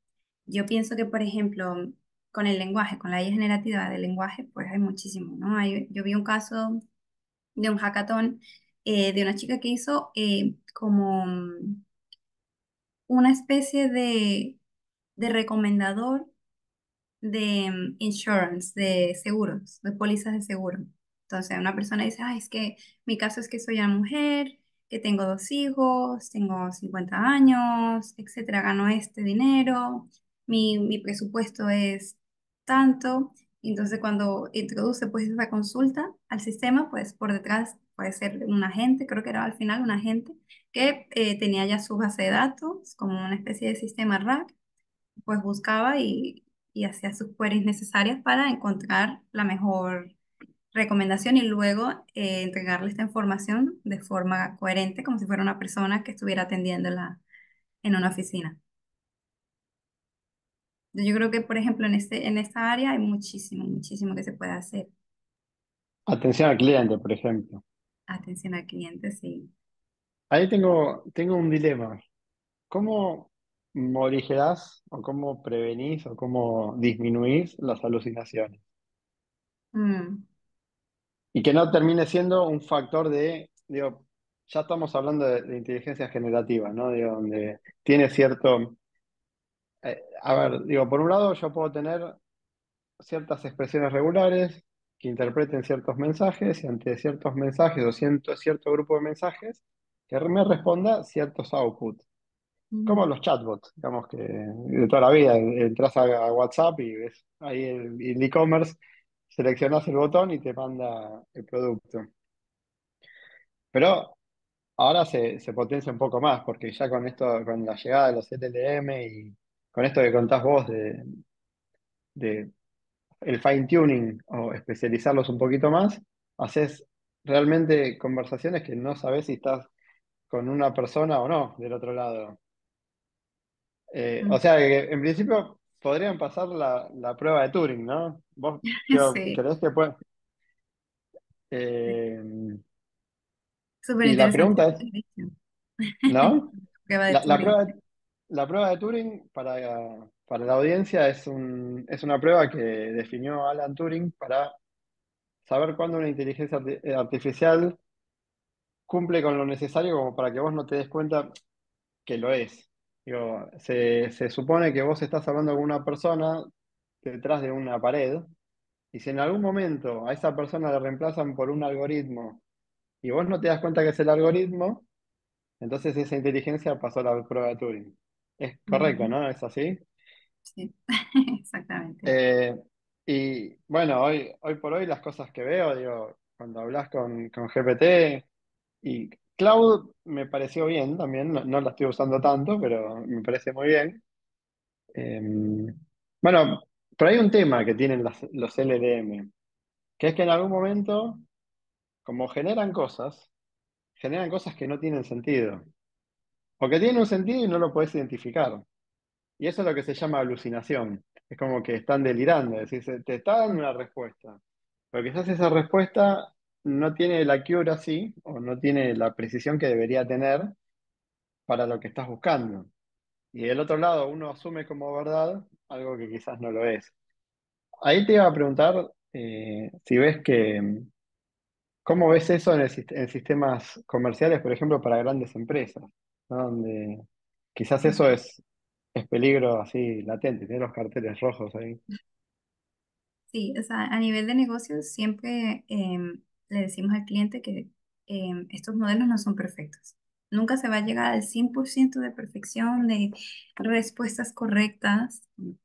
Yo pienso que, por ejemplo, con el lenguaje, con la IA generativa del lenguaje, pues hay muchísimo, ¿no? Yo vi un caso de un hackathon de una chica que hizo como una especie de recomendador de insurance, de seguros, de pólizas de seguro. Entonces, una persona dice, ay, es que mi caso es que soy una mujer, que tengo dos hijos, tengo 50 años, etcétera, gano este dinero, mi presupuesto es tanto. Y entonces, cuando introduce pues esa consulta al sistema, pues por detrás puede ser un agente, creo que era al final un agente, que tenía ya su base de datos, como una especie de sistema RAG, pues buscaba y hacía sus queries necesarias para encontrar la mejor recomendación y luego entregarle esta información de forma coherente, como si fuera una persona que estuviera atendiéndola en una oficina. Yo creo que, por ejemplo, en esta área hay muchísimo, muchísimo que se puede hacer. Atención al cliente, por ejemplo. Atención al cliente, sí. Ahí tengo un dilema. ¿Cómo morigerás o cómo prevenís o cómo disminuís las alucinaciones? Mm, Y que no termine siendo un factor digo, ya estamos hablando de inteligencia generativa, ¿no? Digo, donde tiene cierto, a ver, digo, por un lado yo puedo tener ciertas expresiones regulares que interpreten ciertos mensajes y ante ciertos mensajes o cierto grupo de mensajes que me responda ciertos outputs. Como mm, los chatbots, digamos que de toda la vida, entras a WhatsApp y ves ahí el e-commerce, seleccionas el botón y te manda el producto. Pero ahora se potencia un poco más, porque ya con esto, con la llegada de los LLM y con esto que contás vos de el fine tuning o especializarlos un poquito más, haces realmente conversaciones que no sabes si estás con una persona o no del otro lado. O mm. sea, que en principio podrían pasar la prueba de Turing, ¿no? ¿Vos Sí, creés que puede? sí. eh, Súper y la interesante pregunta esa es, definición. ¿no? Prueba de La, la Turing. prueba, la prueba de Turing para la audiencia es una prueba que definió Alan Turing para saber cuándo una inteligencia artificial cumple con lo necesario como para que vos no te des cuenta que lo es. Digo, se supone que vos estás hablando con una persona detrás de una pared. Y si en algún momento a esa persona le reemplazan por un algoritmo y vos no te das cuenta que es el algoritmo, entonces esa inteligencia pasó la prueba de Turing. Es correcto, Ujú. ¿no? ¿Es así? Sí, exactamente. Eh, y bueno, hoy por hoy las cosas que veo, digo, cuando hablas con GPT y Cloud me pareció bien también, la estoy usando tanto, pero me parece muy bien. Eh, bueno. Pero hay un tema que tienen los LLM, que es que en algún momento, como generan cosas que no tienen sentido, o que tienen un sentido y no lo puedes identificar. Y eso es lo que se llama alucinación. Es como que están delirando, es decir, te está dando una respuesta, pero quizás esa respuesta no tiene la accuracy o no tiene la precisión que debería tener para lo que estás buscando. Y del otro lado, uno asume como verdad algo que quizás no lo es. Ahí te iba a preguntar si ves que, ¿cómo ves eso en sistemas comerciales, por ejemplo, para grandes empresas? ¿No? Donde quizás eso es peligro así latente, tiene los carteles rojos ahí. Sí, o sea, a nivel de negocios siempre le decimos al cliente que estos modelos no son perfectos. Nunca se va a llegar al 100% de perfección, de respuestas correctas,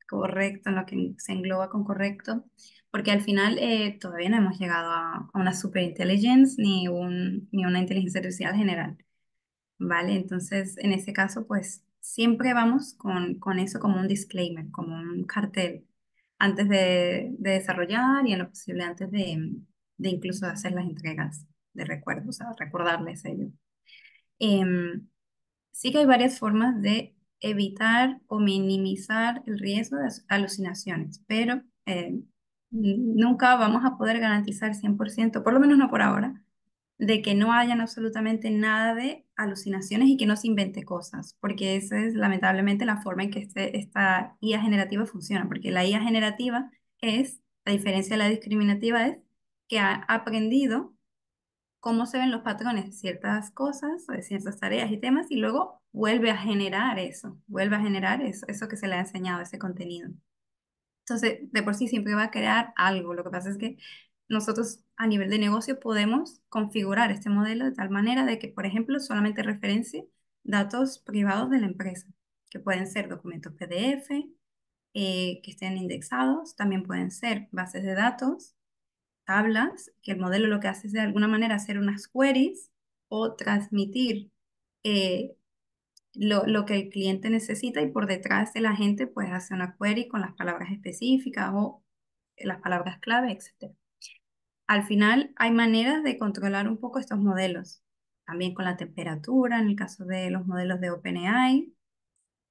correcto, en lo que se engloba con correcto, porque al final todavía no hemos llegado a una superintelligence ni una inteligencia artificial general. ¿Vale? Entonces, en ese caso, pues siempre vamos con eso como un disclaimer, como un cartel, antes de desarrollar y en lo posible antes de incluso hacer las entregas de recuerdos, o sea, recordarles ello. Em, Sí que hay varias formas de evitar o minimizar el riesgo de alucinaciones, pero nunca vamos a poder garantizar 100%, por lo menos no por ahora, de que no hayan absolutamente nada de alucinaciones y que no se invente cosas, porque esa es lamentablemente la forma en que esta IA generativa funciona, porque la IA generativa es, a diferencia de la discriminativa, es que ha aprendido cómo se ven los patrones de ciertas cosas, o de ciertas tareas y temas, y luego vuelve a generar eso que se le ha enseñado, ese contenido. Entonces, de por sí siempre va a crear algo. Lo que pasa es que nosotros a nivel de negocio podemos configurar este modelo de tal manera de que, por ejemplo, solamente referencie datos privados de la empresa, que pueden ser documentos PDF, que estén indexados, también pueden ser bases de datos, tablas, que el modelo lo que hace es de alguna manera hacer unas queries o transmitir eh, lo que el cliente necesita y por detrás de la gente pues hace una query con las palabras específicas o las palabras clave, etcétera. Al final hay maneras de controlar un poco estos modelos, también con la temperatura, en el caso de los modelos de OpenAI,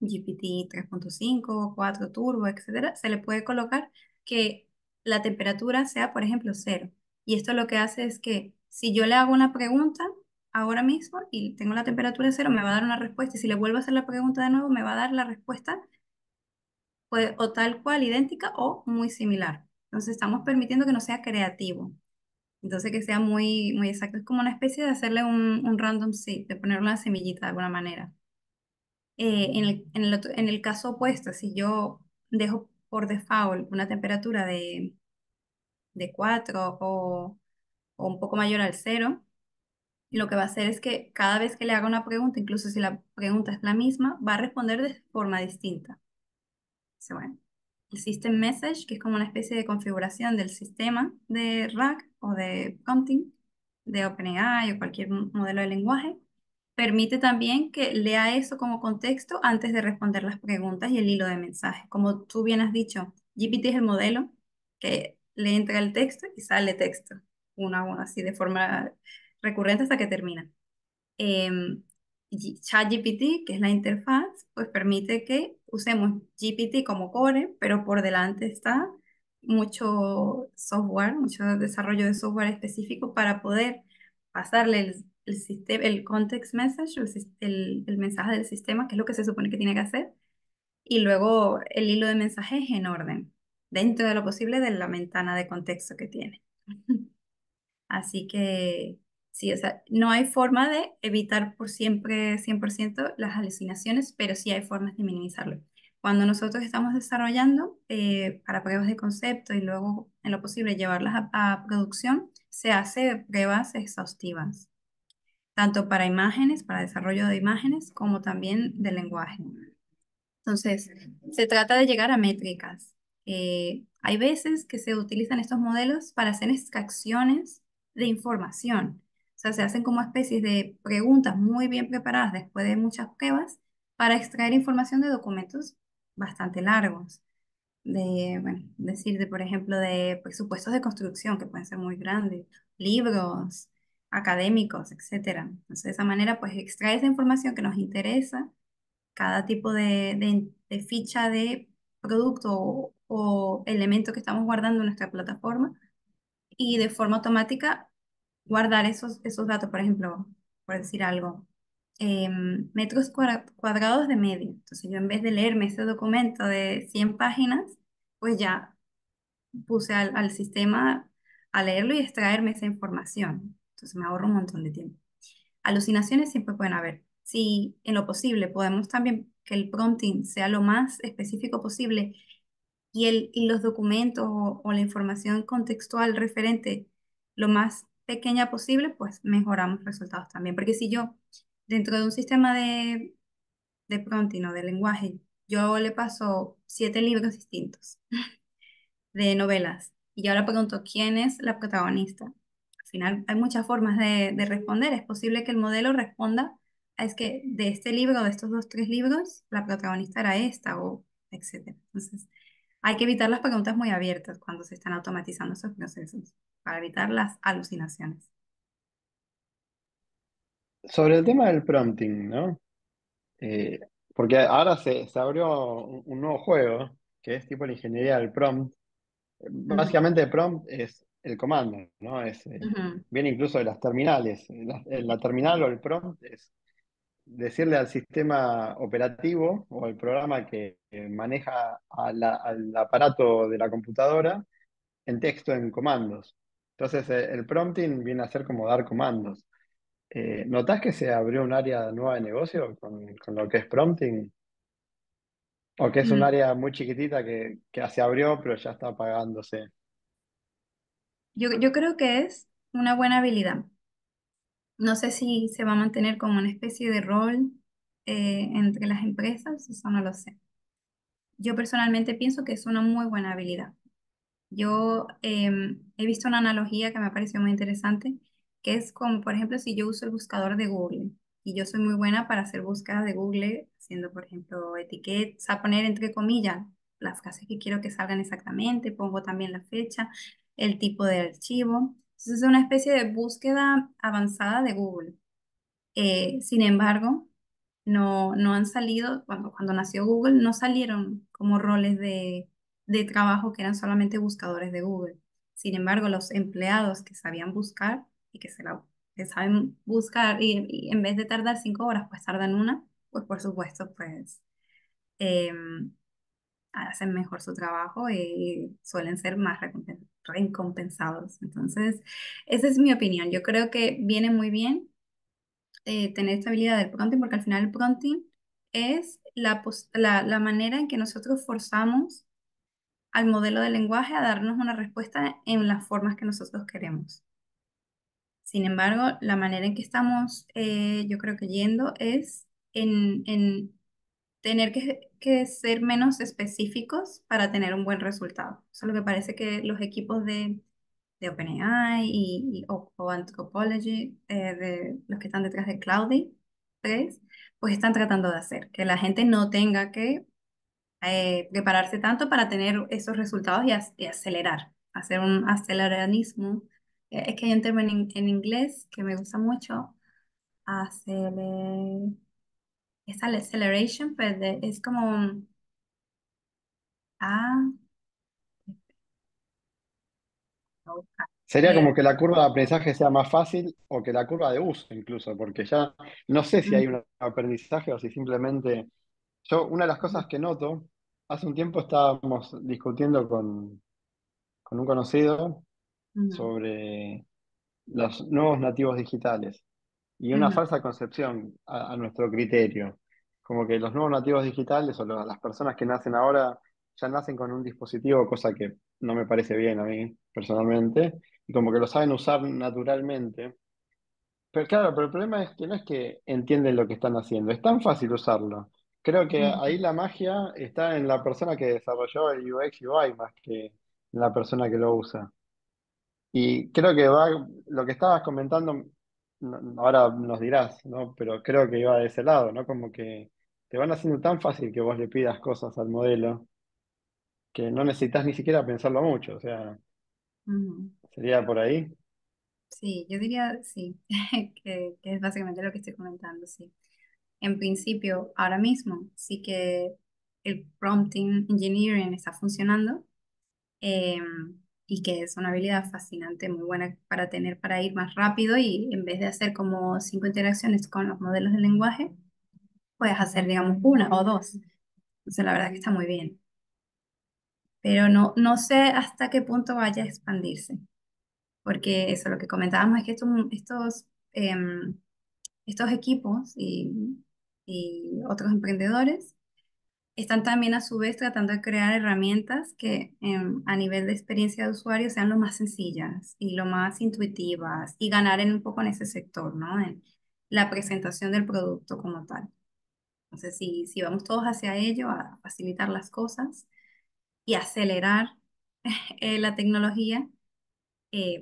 GPT 3.5, 4 Turbo, etcétera, se le puede colocar que la temperatura sea, por ejemplo, cero. Y esto lo que hace es que si yo le hago una pregunta ahora mismo y tengo la temperatura cero, me va a dar una respuesta. Y si le vuelvo a hacer la pregunta de nuevo, me va a dar la respuesta pues, o tal cual, idéntica o muy similar. Entonces estamos permitiendo que no sea creativo. Entonces que sea muy, muy exacto. Es como una especie de hacerle un random seed, de ponerle una semillita de alguna manera. En el caso opuesto, si yo dejo por default una temperatura de 4 o un poco mayor al cero, lo que va a hacer es que cada vez que le haga una pregunta, incluso si la pregunta es la misma, va a responder de forma distinta. Dice, bueno, el System Message, que es como una especie de configuración del sistema de RAG o de prompting de OpenAI o cualquier modelo de lenguaje, permite también que lea eso como contexto antes de responder las preguntas y el hilo de mensaje. Como tú bien has dicho, GPT es el modelo que le entra el texto y sale texto, uno a uno, así de forma recurrente hasta que termina. Em, ChatGPT, que es la interfaz, pues permite que usemos GPT como core, pero por delante está mucho software, mucho desarrollo de software específico para poder pasarle el sistema, el context message, el mensaje del sistema, que es lo que se supone que tiene que hacer, y luego el hilo de mensajes en orden, dentro de lo posible de la ventana de contexto que tiene. Así que sí, o sea, no hay forma de evitar por siempre 100% las alucinaciones, pero sí hay formas de minimizarlo. Cuando nosotros estamos desarrollando para pruebas de concepto y luego en lo posible llevarlas a producción, se hace pruebas exhaustivas, tanto para imágenes, para desarrollo de imágenes, como también de lenguaje. Entonces, se trata de llegar a métricas. Hay veces que se utilizan estos modelos para hacer extracciones de información. O sea, se hacen como especies de preguntas muy bien preparadas después de muchas pruebas para extraer información de documentos bastante largos. bueno, decir, de, por ejemplo, de presupuestos de construcción que pueden ser muy grandes, libros académicos, etcétera. Entonces, de esa manera, pues extrae esa información que nos interesa, cada tipo de ficha de producto o elemento que estamos guardando en nuestra plataforma y de forma automática guardar esos datos, por ejemplo, por decir algo, metros cuadrados de medio. Entonces yo en vez de leerme ese documento de 100 páginas, pues ya puse al sistema a leerlo y extraerme esa información. Entonces me ahorro un montón de tiempo. Alucinaciones siempre pueden haber. Si en lo posible podemos también que el prompting sea lo más específico posible y los documentos o la información contextual referente lo más pequeña posible, pues mejoramos resultados también. Porque si yo, dentro de un sistema de prompting o de lenguaje, yo le paso 7 libros distintos de novelas y yo le pregunto quién es la protagonista. Al final hay muchas formas de responder. Es posible que el modelo responda, "Ah, es que de este libro, de estos dos, tres libros, la protagonista era esta o etcétera". Entonces, hay que evitar las preguntas muy abiertas cuando se están automatizando esos procesos para evitar las alucinaciones. Sobre el tema del prompting, ¿no? Eh, Porque ahora se abrió un nuevo juego, que es tipo la ingeniería del prompt. Ujú, Básicamente prompt es el comando, ¿no? ujú, Viene incluso de las terminales. La terminal o el prompt es decirle al sistema operativo o el programa que maneja al aparato de la computadora en texto, en comandos. Entonces, el prompting viene a ser como dar comandos. ¿Notás que se abrió un área nueva de negocio con lo que es prompting? ¿O que es un mm. área muy chiquitita que se abrió pero ya está apagándose? Yo creo que es una buena habilidad. No sé si se va a mantener como una especie de rol entre las empresas, eso no lo sé. Yo personalmente pienso que es una muy buena habilidad. Yo he visto una analogía que me ha parecido muy interesante, que es como, por ejemplo, si yo uso el buscador de Google y yo soy muy buena para hacer búsquedas de Google, haciendo, por ejemplo, etiquetas, a poner entre comillas las frases que quiero que salgan exactamente, pongo también la fecha, el tipo de archivo. Entonces es una especie de búsqueda avanzada de Google. Sin embargo, no han salido, cuando nació Google, no salieron como roles de trabajo que eran solamente buscadores de Google. Sin embargo, los empleados que sabían buscar y que saben buscar y en vez de tardar 5 horas, pues tardan una, pues por supuesto, pues em, hacen mejor su trabajo y suelen ser más recompensados. Entonces, esa es mi opinión. Yo creo que viene muy bien tener esta habilidad del prompting, porque al final el prompting es la manera en que nosotros forzamos al modelo de lenguaje a darnos una respuesta en las formas que nosotros queremos. Sin embargo, la manera en que estamos, yo creo que yendo es en tener que ser menos específicos para tener un buen resultado. Eso es lo que parece que los equipos de OpenAI o Anthropology, de los que están detrás de Cloudy 3, pues están tratando de hacer, que la gente no tenga que prepararse tanto para tener esos resultados y acelerar, hacer un aceleranismo. Es que hay un término en inglés que me gusta mucho, aceler, es acceleration, pues es como ah, Sería eh, como que la curva de aprendizaje sea más fácil o que la curva de uso incluso, porque ya no sé si hay un aprendizaje o si simplemente... Yo, una de las cosas que noto, hace un tiempo estábamos discutiendo con un conocido ujú, sobre los nuevos nativos digitales y una ujú, falsa concepción a nuestro criterio. Como que los nuevos nativos digitales o las personas que nacen ahora ya nacen con un dispositivo, cosa que no me parece bien a mí personalmente, y como que lo saben usar naturalmente. Pero claro, pero el problema es que no es que entienden lo que están haciendo, es tan fácil usarlo. Creo que ahí ujú, la magia está en la persona que desarrolló el UX UI más que en la persona que lo usa. Y creo que va, lo que estabas comentando, ahora nos dirás, ¿no? Pero creo que iba de ese lado, ¿no? Como que te van haciendo tan fácil que vos le pidas cosas al modelo que no necesitas ni siquiera pensarlo mucho, o sea, Ujú. sería por ahí. Sí, yo diría sí, que es básicamente lo que estoy comentando, sí. En principio, ahora mismo sí que el prompting engineering está funcionando, eh, y que es una habilidad fascinante, muy buena para tener para ir más rápido y en vez de hacer como 5 interacciones con los modelos de lenguaje, puedes hacer, digamos, una o dos. Entonces, la verdad que está muy bien. Pero no sé hasta qué punto vaya a expandirse, porque eso, lo que comentábamos es que estos equipos y otros emprendedores están también a su vez tratando de crear herramientas que a nivel de experiencia de usuario sean lo más sencillas y lo más intuitivas y ganar en un poco en ese sector, ¿no? En la presentación del producto como tal. Entonces, si vamos todos hacia ello, a facilitar las cosas y acelerar la tecnología,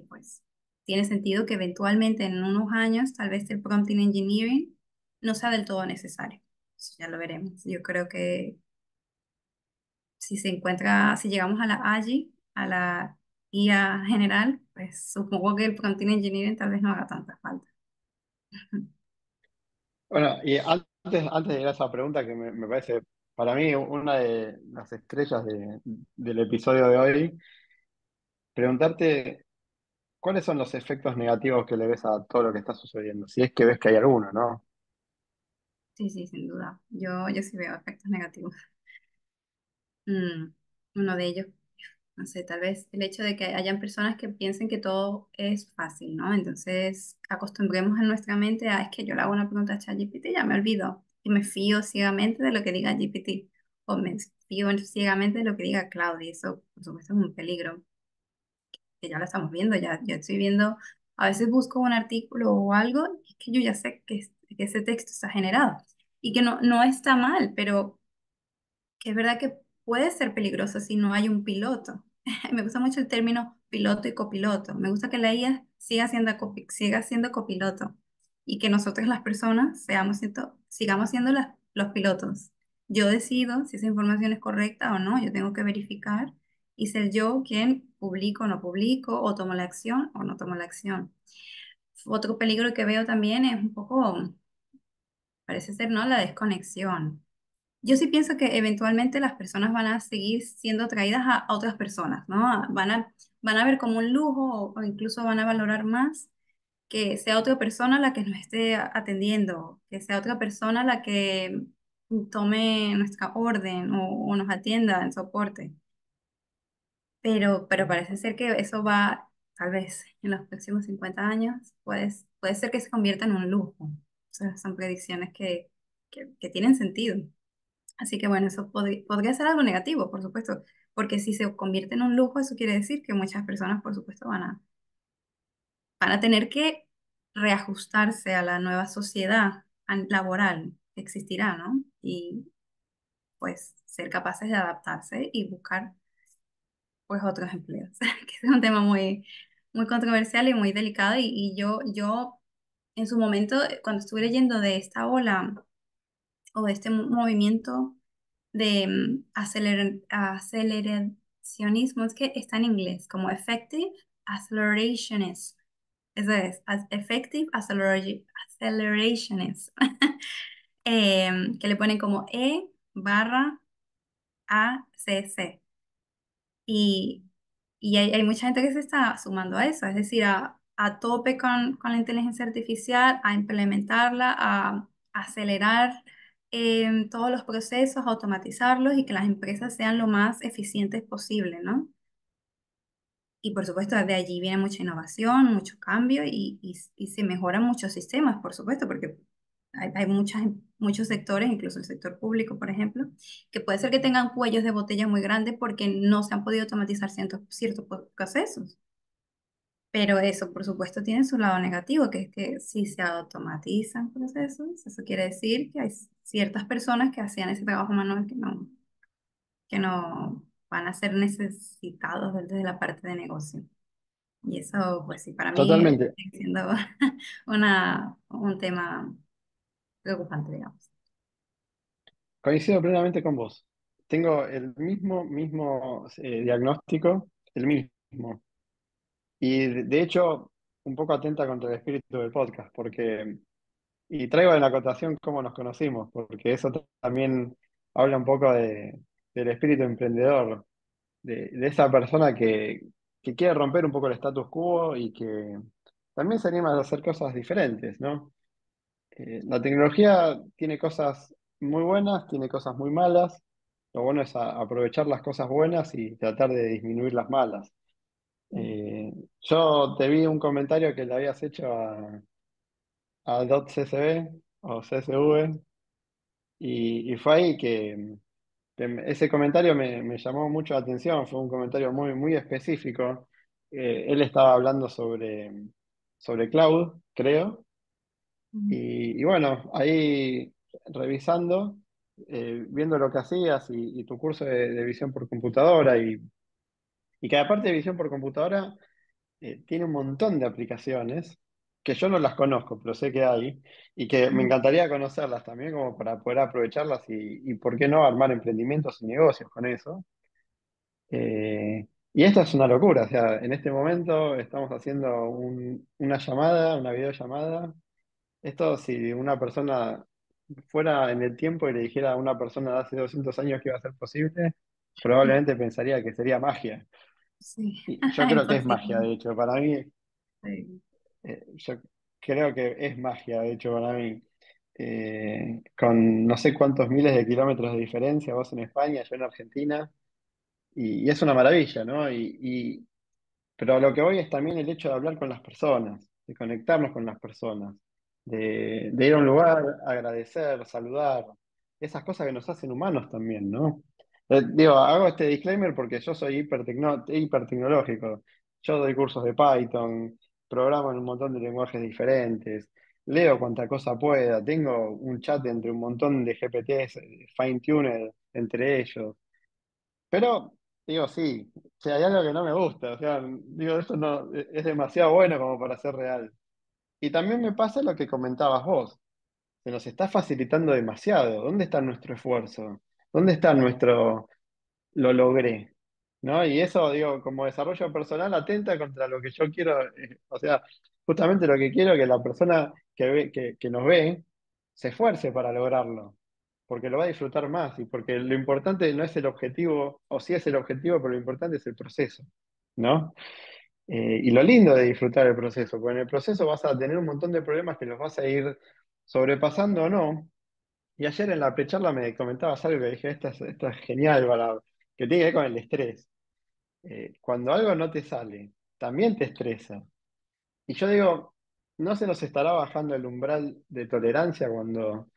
pues tiene sentido que eventualmente en unos años tal vez el prompting engineering no sea del todo necesario. Eso ya lo veremos. Yo creo que si llegamos a la AGI, a la IA general, pues supongo que el prompting engineering tal vez no haga tanta falta. Bueno, y antes de ir a esa pregunta que me parece, para mí, una de las estrellas del episodio de hoy, preguntarte cuáles son los efectos negativos que le ves a todo lo que está sucediendo, si es que ves que hay alguno, ¿no? Sí, sí, sin duda. Yo sí veo efectos negativos. Mm, Uno de ellos, no sé, tal vez el hecho de que hayan personas que piensen que todo es fácil, ¿no? Entonces, acostumbremos en nuestra mente a, es que yo le hago una pregunta a ChatGPT y ya me olvido, y me fío ciegamente de lo que diga GPT, o me fío ciegamente de lo que diga Claudia, y eso, por supuesto, es un peligro, que ya lo estamos viendo, ya estoy viendo, a veces busco un artículo o algo, y es que yo ya sé que ese texto está generado, y que no está mal, pero que es verdad que puede ser peligroso si no hay un piloto. Me gusta mucho el término piloto y copiloto. Me gusta que la IA siga siendo copiloto y que nosotros las personas sigamos siendo los pilotos. Yo decido si esa información es correcta o no. Yo tengo que verificar y ser yo quien publico o no publico, o tomo la acción o no tomo la acción. Otro peligro que veo también es un poco, parece ser, ¿no? La desconexión. Yo sí pienso que eventualmente las personas van a seguir siendo atraídas a otras personas, ¿no? Van a ver como un lujo, o incluso van a valorar más que sea otra persona la que nos esté atendiendo, que sea otra persona la que tome nuestra orden o nos atienda en soporte. Pero parece ser que eso va, tal vez en los próximos 50 años, puede ser que se convierta en un lujo. O sea, son predicciones que tienen sentido. Así que bueno, eso podría ser algo negativo, por supuesto, porque si se convierte en un lujo, eso quiere decir que muchas personas, por supuesto, van a tener que reajustarse a la nueva sociedad laboral que existirá, ¿no? Y pues ser capaces de adaptarse y buscar pues otros empleos, que es un tema muy controversial y muy delicado. Y yo en su momento, cuando estuve leyendo de esta ola o de este movimiento de aceleracionismo, es que está en inglés, como effective accelerationism. Eso es, effective accelerationism. Que le ponen como E/ACC. Y, y hay mucha gente que se está sumando a eso, es decir, a tope con la inteligencia artificial, a implementarla, a acelerar todos los procesos, automatizarlos y que las empresas sean lo más eficientes posible, ¿no? Y por supuesto, de allí viene mucha innovación, mucho cambio y se mejoran muchos sistemas, por supuesto, porque hay muchos sectores, incluso el sector público, por ejemplo, que puede ser que tengan cuellos de botella muy grandes porque no se han podido automatizar ciertos procesos. Pero eso, por supuesto, tiene su lado negativo, que es que si se automatizan procesos, eso quiere decir que hay ciertas personas que hacían ese trabajo manual que no van a ser necesitados desde la parte de negocio. Y eso, pues sí, para mí Totalmente. sigue siendo un tema preocupante, digamos. Coincido plenamente con vos. tengo el mismo diagnóstico, el mismo. Y de hecho, un poco atenta contra el espíritu del podcast, porque, y traigo en la acotación cómo nos conocimos, porque eso también habla un poco del espíritu emprendedor, de esa persona que quiere romper un poco el status quo y que también se anima a hacer cosas diferentes, ¿no? La tecnología tiene cosas muy buenas, tiene cosas muy malas. Lo bueno es aprovechar las cosas buenas y tratar de disminuir las malas. Mm. Eh, yo te vi un comentario que le habías hecho a .csv o CSV y fue ahí que ese comentario me llamó mucho la atención, fue un comentario muy específico. Él estaba hablando sobre cloud, creo, Mm. y bueno, ahí revisando, viendo lo que hacías y tu curso de visión por computadora y que aparte de visión por computadora tiene un montón de aplicaciones que yo no las conozco, pero sé que hay y que me encantaría conocerlas también como para poder aprovecharlas y por qué no armar emprendimientos y negocios con eso. Y esto es una locura, o sea, en este momento estamos haciendo una llamada, una videollamada. Esto si una persona fuera en el tiempo y le dijera a una persona de hace 200 años que iba a ser posible, probablemente pensaría que sería magia. Sí, Y yo creo que es magia, imposible. de hecho, para mí. Sí. Yo creo que es magia, de hecho, para mí. Con no sé cuántos miles de kilómetros de diferencia, vos en España, yo en Argentina, y es una maravilla, ¿no? Pero a lo que voy es también el hecho de hablar con las personas, de conectarnos con las personas, de ir a un lugar, agradecer, saludar, esas cosas que nos hacen humanos también, ¿no? Digo, hago este disclaimer porque yo soy hipertecnológico. Yo doy cursos de Python, programo en un montón de lenguajes diferentes, leo cuanta cosa pueda, tengo un chat entre un montón de GPTs, fine-tuned entre ellos. Pero, digo, sí, si hay algo que no me gusta, o sea, digo, esto no, es demasiado bueno como para ser real. Y también me pasa lo que comentabas vos, se nos está facilitando demasiado. ¿Dónde está nuestro esfuerzo? ¿Dónde está nuestro lo logré? ¿No? Y eso, digo, como desarrollo personal atenta contra lo que yo quiero, o sea, justamente lo que quiero que la persona que nos ve se esfuerce para lograrlo, porque lo va a disfrutar más y porque lo importante no es el objetivo, o sí es el objetivo, pero lo importante es el proceso, ¿no? Y lo lindo de disfrutar el proceso, porque en el proceso vas a tener un montón de problemas que los vas a ir sobrepasando o no. Y ayer en la precharla me comentabas algo que dije, esta es genial, que tiene que ver con el estrés. Cuando algo no te sale, también te estresa. Y yo digo, ¿no se nos estará bajando el umbral de tolerancia cuando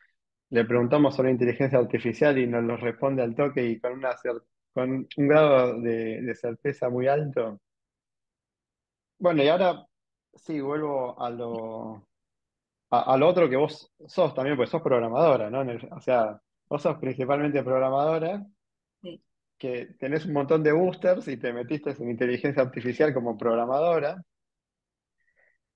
le preguntamos sobre inteligencia artificial y nos lo responde al toque y con un grado de certeza muy alto? Bueno, y ahora sí, vuelvo a lo otro que vos sos también, pues sos programadora, ¿no? O sea, vos sos principalmente programadora, Sí. que tenés un montón de boosters y te metiste en inteligencia artificial como programadora.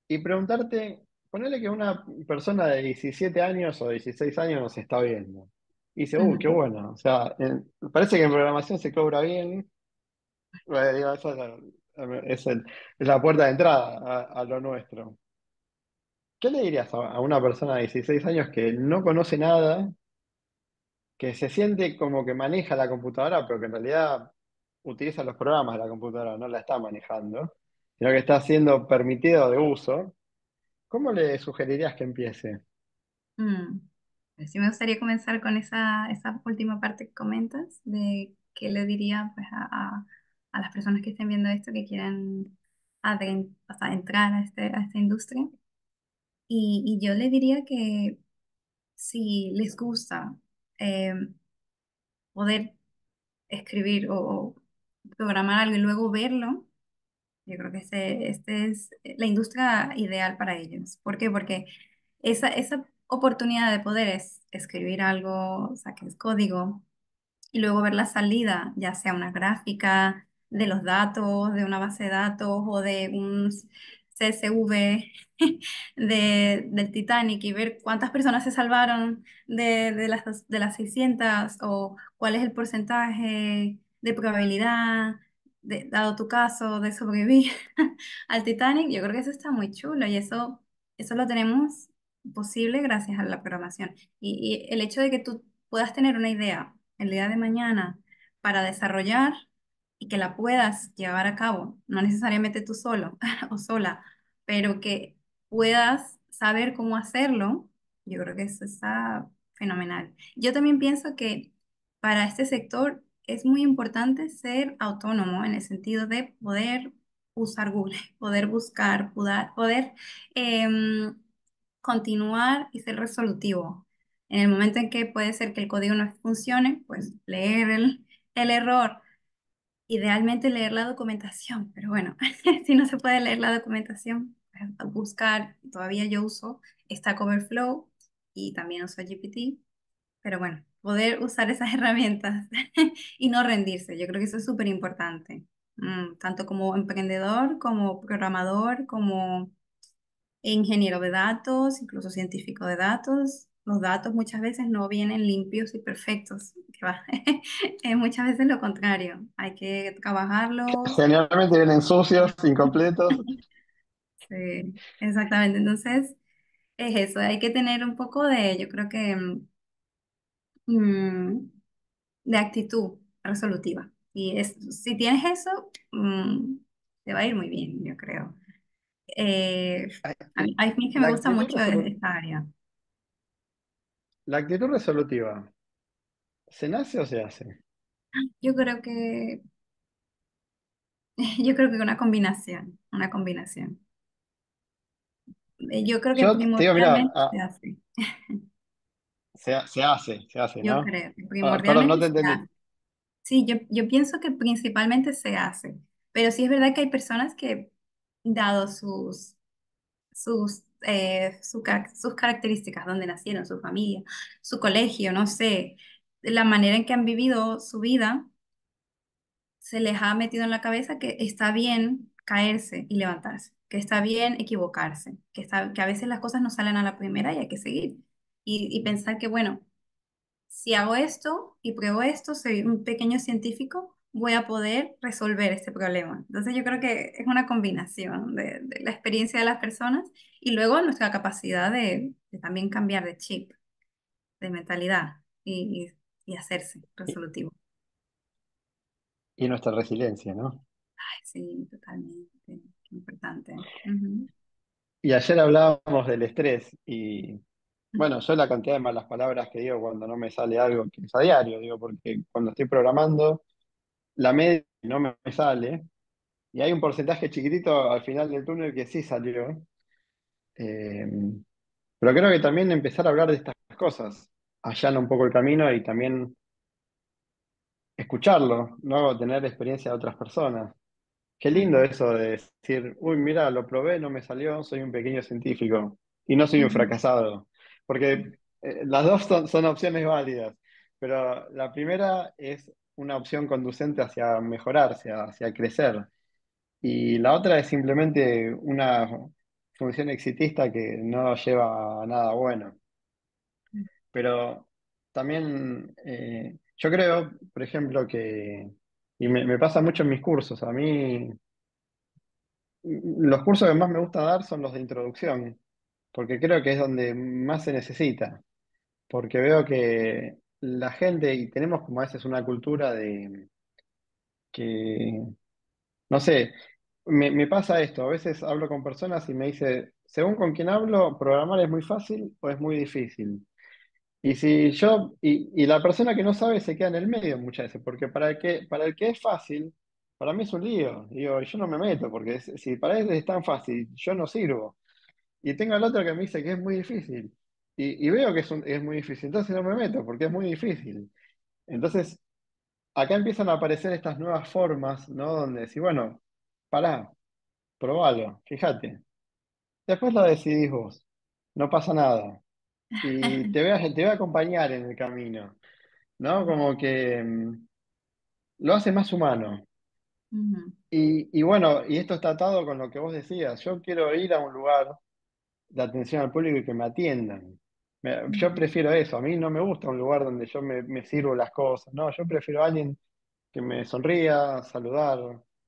Y preguntarte, ponele que una persona de 17 años o 16 años nos está viendo. Y dice, qué Ujú. bueno. O sea, parece que en programación se cobra bien. Bueno, digo, esa es la puerta de entrada a lo nuestro. ¿Qué le dirías a una persona de 16 años que no conoce nada, que se siente como que maneja la computadora, pero que en realidad utiliza los programas de la computadora, no la está manejando, sino que está siendo permitido de uso? ¿Cómo le sugerirías que empiece? Mm. Pues sí me gustaría comenzar con esa última parte que comentas, de qué le diría pues, a las personas que estén viendo esto, que quieran o sea, entrar a esta industria. Y yo le diría que si les gusta eh, poder escribir o programar algo y luego verlo, yo creo que este es la industria ideal para ellos. ¿Por qué? Porque esa oportunidad de poder escribir algo, o sea, que es código, y luego ver la salida, ya sea una gráfica de los datos, de una base de datos o de un CSV del Titanic y ver cuántas personas se salvaron de las 600 o cuál es el porcentaje de probabilidad, dado tu caso, de sobrevivir al Titanic, yo creo que eso está muy chulo y eso lo tenemos posible gracias a la programación. Y el hecho de que tú puedas tener una idea el día de mañana para desarrollar y que la puedas llevar a cabo, no necesariamente tú solo o sola, pero que puedas saber cómo hacerlo, yo creo que eso está fenomenal. Yo también pienso que para este sector es muy importante ser autónomo en el sentido de poder usar Google, poder buscar, poder em, continuar y ser resolutivo. En el momento en que puede ser que el código no funcione, pues leer el error. Idealmente leer la documentación, pero bueno, si no se puede leer la documentación, pues, buscar, todavía yo uso Stack Overflow y también uso GPT, pero bueno, poder usar esas herramientas y no rendirse, yo creo que eso es súper importante, tanto como emprendedor, como programador, como ingeniero de datos, incluso científico de datos. Los datos muchas veces no vienen limpios y perfectos, que va. Muchas veces lo contrario. Hay que trabajarlos. Generalmente vienen sucios, incompletos. Sí, exactamente. Entonces, es eso. Hay que tener un poco de, yo creo que, mm, de actitud resolutiva. Y si tienes eso, te va a ir muy bien, yo creo. Eh, a mí que me La gusta actitud mucho resolu- esta área. la actitud resolutiva, ¿se nace o se hace? Yo creo que Yo creo que una combinación, una combinación. Yo creo que Yo te digo, mira, primordialmente se hace. se hace, Yo ¿no? creo que Ah, perdón, no primordialmente te se hace. entendí. Sí, yo pienso que principalmente se hace. Pero sí es verdad que hay personas que, dado sus características, donde nacieron, su familia, su colegio, no sé, la manera en que han vivido su vida, se les ha metido en la cabeza que está bien caerse y levantarse, que está bien equivocarse, que a veces las cosas no salen a la primera y hay que seguir. Y pensar que, bueno, si hago esto y pruebo esto, soy un pequeño científico, voy a poder resolver este problema. Entonces yo creo que es una combinación de la experiencia de las personas y luego nuestra capacidad de también cambiar de chip, de mentalidad y hacerse Y, resolutivo. y nuestra resiliencia, ¿no? Ay, sí, totalmente. Qué importante. Ujú, Y ayer hablábamos del estrés y, bueno, yo la cantidad de malas palabras que digo cuando no me sale algo que es a diario, digo, porque cuando estoy programando, la media no me sale y hay un porcentaje chiquitito al final del túnel que sí salió. Eh, pero creo que también empezar a hablar de estas cosas allana un poco el camino y también escucharlo, ¿no? Tener experiencia de otras personas. Qué lindo ujú, eso de decir, uy, mira, lo probé, no me salió, soy un pequeño científico y no soy un ujú, fracasado. Porque las dos son opciones válidas, pero la primera es una opción conducente hacia mejorarse, hacia crecer. Y la otra es simplemente una función exitista que no lleva a nada bueno. Pero también yo creo, por ejemplo, que, y me pasa mucho en mis cursos, a mí los cursos que más me gusta dar son los de introducción, porque creo que es donde más se necesita, porque veo que la gente, y tenemos como a veces una cultura de que, no sé, me pasa esto, a veces hablo con personas y me dice, según con quién hablo, programar es muy fácil o es muy difícil. Y la persona que no sabe se queda en el medio muchas veces, porque para el que es fácil, para mí es un lío. Digo, yo no me meto, porque si para él es tan fácil, yo no sirvo. Y tengo al otro que me dice que es muy difícil. Y veo que es muy difícil, entonces no me meto, porque es muy difícil. Entonces, acá empiezan a aparecer estas nuevas formas, ¿no? Donde decir, bueno, pará, probalo, fíjate. Después lo decidís vos, no pasa nada. Y te voy a acompañar en el camino. ¿No? Como que lo hace más humano. Ujú, Y bueno, y esto está atado con lo que vos decías. Yo quiero ir a un lugar de atención al público y que me atiendan. Yo ujú, prefiero eso. A mí no me gusta un lugar donde yo me sirvo las cosas. No, yo prefiero a alguien que me sonría, saludar,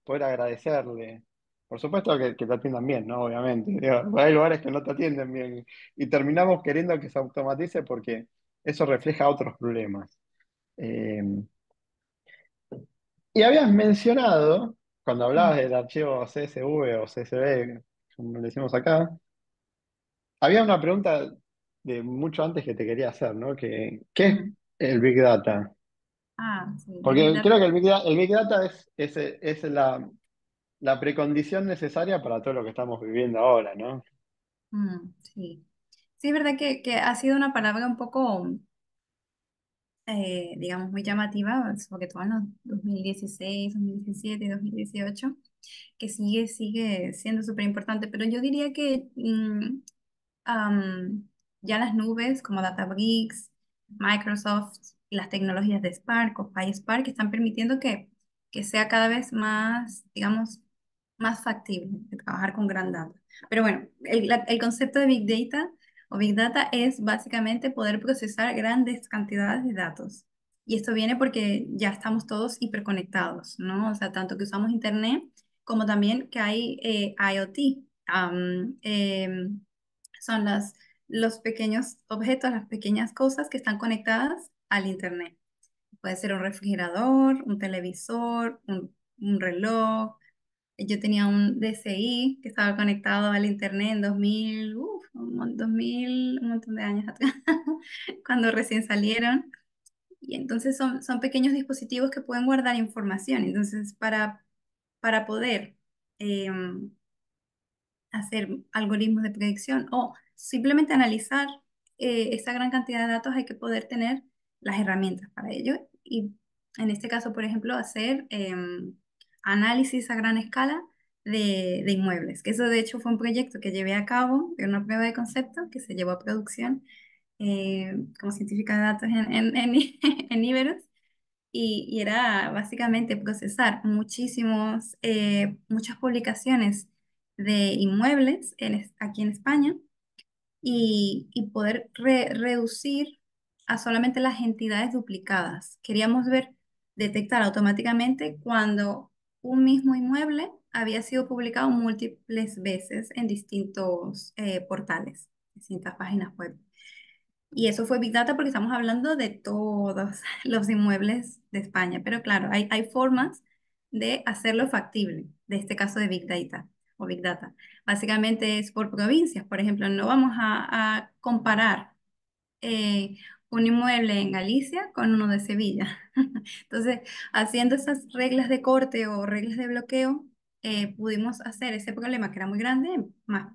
poder agradecerle. Por supuesto que te atiendan bien, ¿no? Obviamente. Digo, hay lugares que no te atienden bien y terminamos queriendo que se automatice porque eso refleja otros problemas. Eh, y habías mencionado, cuando hablabas ujú, del archivo CSV o CSV, como le decimos acá, había una pregunta de mucho antes que te quería hacer, ¿no? ¿Qué es ujú. el Big Data? Ah, sí, el Big Porque Data. creo que el Big Data es la precondición necesaria para todo lo que estamos viviendo ahora, ¿no? Sí. Sí, es verdad que ha sido una palabra un poco, digamos, muy llamativa, sobre todo en los 2016, 2017 y 2018, que sigue siendo súper importante. Pero yo diría que ya las nubes como Databricks, Microsoft y las tecnologías de Spark o PySpark están permitiendo que sea cada vez más, digamos, más factible de trabajar con gran data. Pero bueno, el concepto de Big Data o Big Data es básicamente poder procesar grandes cantidades de datos. Y esto viene porque ya estamos todos hiperconectados, ¿no? O sea, tanto que usamos Internet como también que hay IoT. Son los pequeños objetos, las pequeñas cosas que están conectadas al Internet. Puede ser un refrigerador, un televisor, un reloj. Yo tenía un DCI que estaba conectado al Internet en 2000, 2000, un montón de años atrás, cuando recién salieron. Y entonces son pequeños dispositivos que pueden guardar información. Entonces, para poder em, hacer algoritmos de predicción o simplemente analizar esa gran cantidad de datos, hay que poder tener las herramientas para ello. Y en este caso, por ejemplo, hacer análisis a gran escala de inmuebles, que eso de hecho fue un proyecto que llevé a cabo, de una prueba de concepto que se llevó a producción como científica de datos en Iberos. Y era básicamente procesar muchas publicaciones de inmuebles aquí en España y poder reducir a solamente las entidades duplicadas. Queríamos detectar automáticamente cuando un mismo inmueble había sido publicado múltiples veces en distintos portales, distintas páginas web. Y eso fue Big Data porque estamos hablando de todos los inmuebles de España. Pero claro, hay formas de hacerlo factible, de este caso de Big Data o Big Data. Básicamente es por provincias. Por ejemplo, no vamos a comparar eh, un inmueble en Galicia con uno de Sevilla. Entonces, haciendo esas reglas de corte o reglas de bloqueo, pudimos hacer ese problema que era muy grande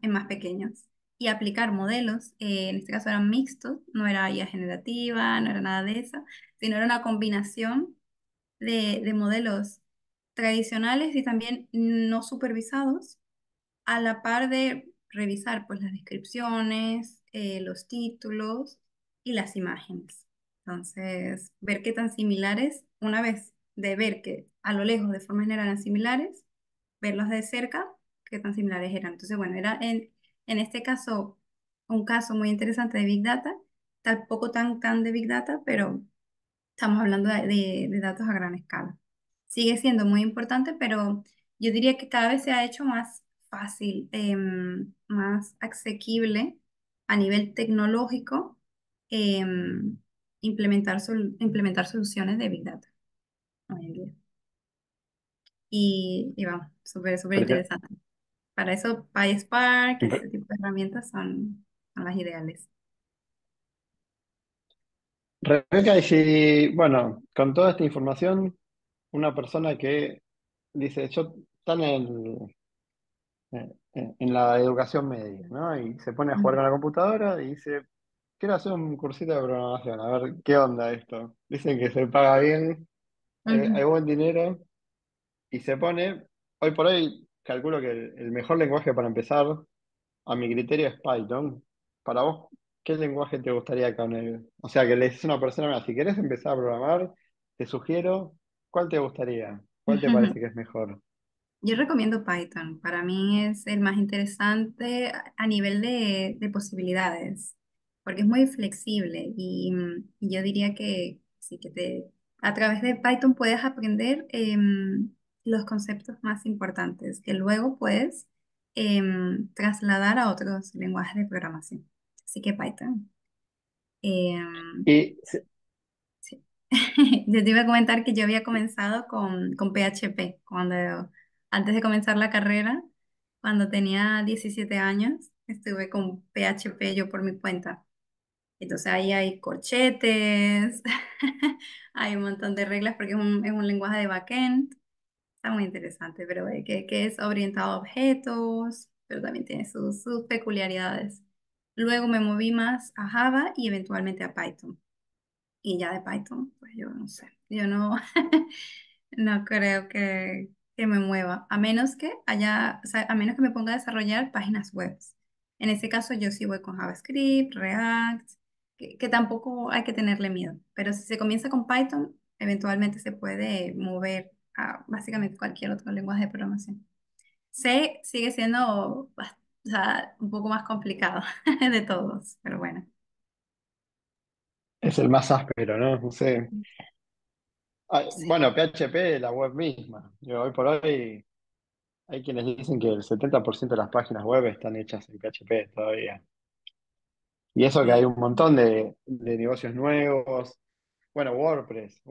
en más pequeños y aplicar modelos, en este caso eran mixtos, no era IA generativa, no era nada de eso, sino era una combinación de modelos tradicionales y también no supervisados a la par de revisar pues las descripciones, los títulos y las imágenes. Entonces, ver qué tan similares, una vez de ver que a lo lejos de forma general eran similares, verlos de cerca, qué tan similares eran. Entonces, bueno, era en este caso un caso muy interesante de Big Data, tampoco tan de Big Data, pero estamos hablando de datos a gran escala. Sigue siendo muy importante, pero yo diría que cada vez se ha hecho más fácil, más asequible a nivel tecnológico implementar soluciones de Big Data hoy en día. Y vamos, súper Prese- interesante. Para eso, PySpark y impre- ese tipo de herramientas son las ideales. Rebeca, y si, bueno, con toda esta información, una persona que dice, yo está en la educación media, ¿no? Y se pone a jugar Ujú, con la computadora y dice, quiero hacer un cursito de programación, a ver qué onda esto. Dicen que se paga bien, hay ujú, buen dinero, y se pone, hoy por hoy, calculo que el mejor lenguaje para empezar, a mi criterio, es Python. Para vos, ¿qué lenguaje te gustaría con él? O sea, que le dices a una persona, mira, si querés empezar a programar, te sugiero, ¿cuál te gustaría? ¿Cuál te parece que es mejor? Yo recomiendo Python. Para mí es el más interesante a nivel de posibilidades, porque es muy flexible y yo diría que sí que a través de Python puedes aprender los conceptos más importantes que luego puedes trasladar a otros lenguajes de programación. Así que Python. Em, Y Sí. Yo te iba a comentar que yo había comenzado con PHP antes de comenzar la carrera, cuando tenía 17 años, estuve con PHP yo por mi cuenta. Entonces ahí hay corchetes, hay un montón de reglas porque es un lenguaje de backend. Está muy interesante, pero que es orientado a objetos, pero también tiene sus peculiaridades. Luego me moví más a Java y eventualmente a Python. Y ya de Python, pues yo no sé, yo no, no creo que me mueva, a menos que haya, o sea, a menos que me ponga a desarrollar páginas web. En ese caso yo sí voy con JavaScript, React, que tampoco hay que tenerle miedo, pero si se comienza con Python, eventualmente se puede mover a básicamente cualquier otro lenguaje de programación. C sigue siendo, o sea, un poco más complicado de todos, pero bueno. es el más áspero, ¿no? No sé. Ah, Sí. bueno, PHP, la web misma. Yo, hoy por hoy hay quienes dicen que el 70% de las páginas web están hechas en PHP todavía. Y eso que hay Sí. un montón de negocios nuevos. Bueno, WordPress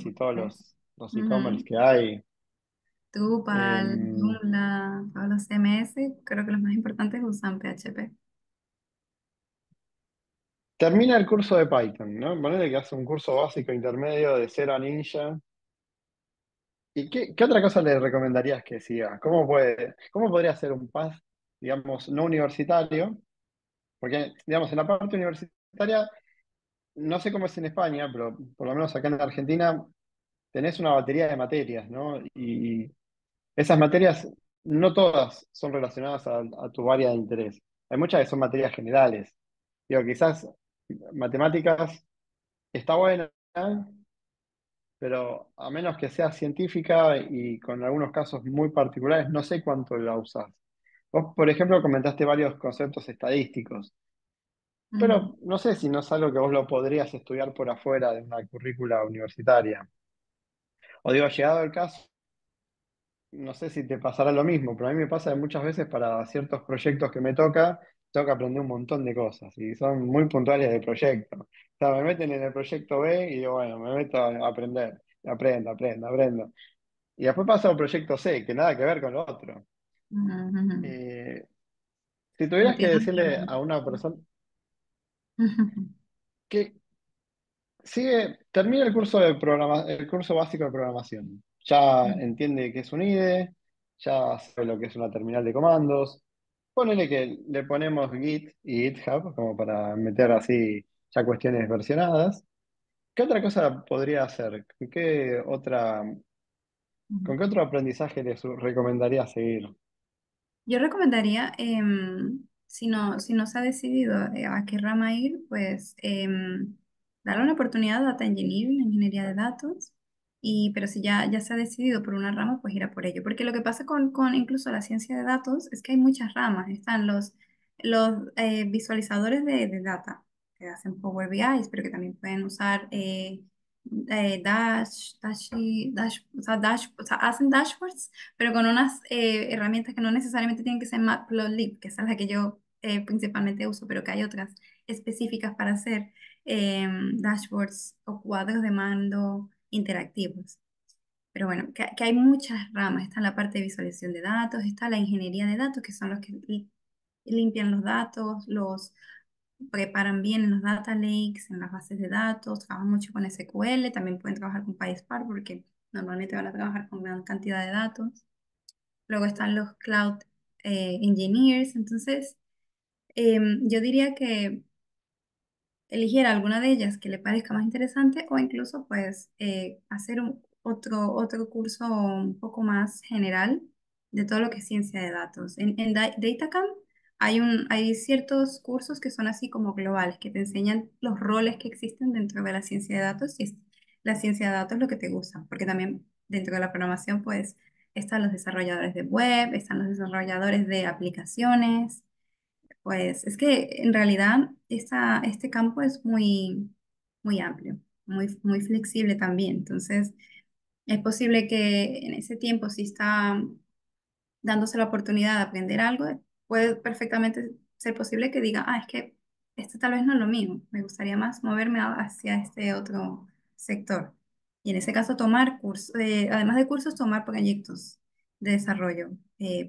y todos Pues, los e-commerce ujú. que hay. Drupal, Eh, Joomla, todos los CMS, creo que los más importantes usan PHP. termina el curso de Python, ¿no? Ponele que hace un curso básico intermedio de cero a Ninja. ¿Y qué otra cosa le recomendarías que siga? ¿Cómo podría ser un path, digamos, no universitario? Porque, digamos, en la parte universitaria, no sé cómo es en España, pero por lo menos acá en Argentina tenés una batería de materias, ¿no? Y esas materias, no todas son relacionadas a tu área de interés. Hay muchas que son materias generales. Digo, quizás matemáticas está buena, pero a menos que sea científica y con algunos casos muy particulares, no sé cuánto la usás. Vos, por ejemplo, comentaste varios conceptos estadísticos, Ujú, pero no sé si no es algo que vos lo podrías estudiar por afuera de una currícula universitaria. O digo, llegado el caso, no sé si te pasará lo mismo, pero a mí me pasa que muchas veces para ciertos proyectos que me toca, tengo que aprender un montón de cosas y son muy puntuales de proyecto. O sea, me meten en el proyecto B y digo, bueno, me meto a aprender, aprendo. Y después pasa a un proyecto C, que nada que ver con lo otro. ujú, ujú. Eh, si tuvieras que Entiendo decirle a totalmente. una persona Ujú, que termina el curso el curso básico de programación, ya ujú, entiende qué es un IDE, ya sabe lo que es una terminal de comandos. Ponele que le ponemos Git y GitHub como para meter así ya cuestiones versionadas. ¿Qué otra cosa podría hacer? ujú. ¿Con qué otro aprendizaje le recomendaría seguir? Yo recomendaría, si no se ha decidido a qué rama ir, pues darle una oportunidad a Data Engineering, ingeniería de datos, pero si ya se ha decidido por una rama, pues ir a por ello. Porque lo que pasa con incluso la ciencia de datos es que hay muchas ramas. Están los visualizadores de data, que hacen Power BI, pero que también pueden usar o sea, hacen dashboards pero con unas herramientas que no necesariamente tienen que ser Matplotlib, que esa es la que yo principalmente uso, pero que hay otras específicas para hacer dashboards o cuadros de mando interactivos. Pero bueno, que hay muchas ramas. Está la parte de visualización de datos, está la ingeniería de datos, que son los que limpian los datos, los preparan bien en los data lakes, en las bases de datos, trabajan mucho con SQL, también pueden trabajar con PySpark porque normalmente van a trabajar con gran cantidad de datos. Luego están los cloud engineers. Entonces, yo diría que eligiera alguna de ellas que le parezca más interesante o incluso pues hacer otro curso un poco más general de todo lo que es ciencia de datos. En Datacamp hay ciertos cursos que son así como globales, que te enseñan los roles que existen dentro de la ciencia de datos y es la ciencia de datos lo que te gusta, porque también dentro de la programación, pues están los desarrolladores de web, están los desarrolladores de aplicaciones. Pues es que en realidad este campo es muy amplio, muy flexible también. Entonces, es posible que en ese tiempo, si está dándose la oportunidad de aprender algo, puede perfectamente ser posible que diga, es que esto tal vez no es lo mío, me gustaría más moverme hacia este otro sector. Y en ese caso, tomar cursos, además de cursos, tomar proyectos de desarrollo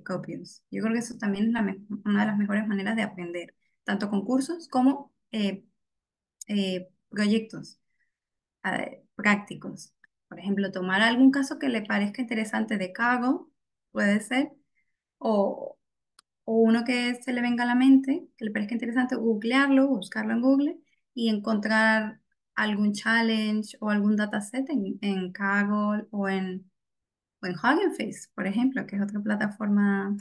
propios. Yo creo que eso también es una de las mejores maneras de aprender, tanto con cursos como proyectos prácticos. Por ejemplo, tomar algún caso que le parezca interesante de Kaggle, puede ser, o, o uno que se le venga a la mente, que le parezca interesante, googlearlo, buscarlo en Google y encontrar algún challenge o algún dataset en Kaggle o en Hugging Face, por ejemplo, que es otra plataforma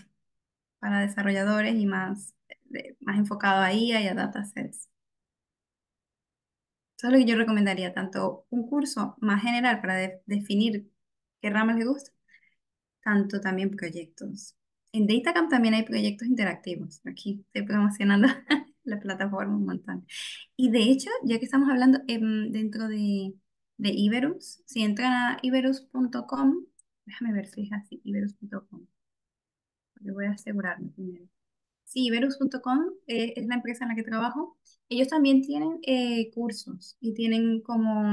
para desarrolladores y más enfocado a IA y a datasets. Eso es lo que yo recomendaría, tanto un curso más general para definir qué ramas le gusta, tanto también proyectos. En Datacamp también hay proyectos interactivos. Aquí estoy promocionando la plataforma un montón. Y de hecho, ya que estamos hablando dentro de Iberus, si entran a iberus.com, déjame ver si es así, iberus.com, porque voy a asegurarme primero. Sí, Verus.com es la empresa en la que trabajo. Ellos también tienen cursos y tienen como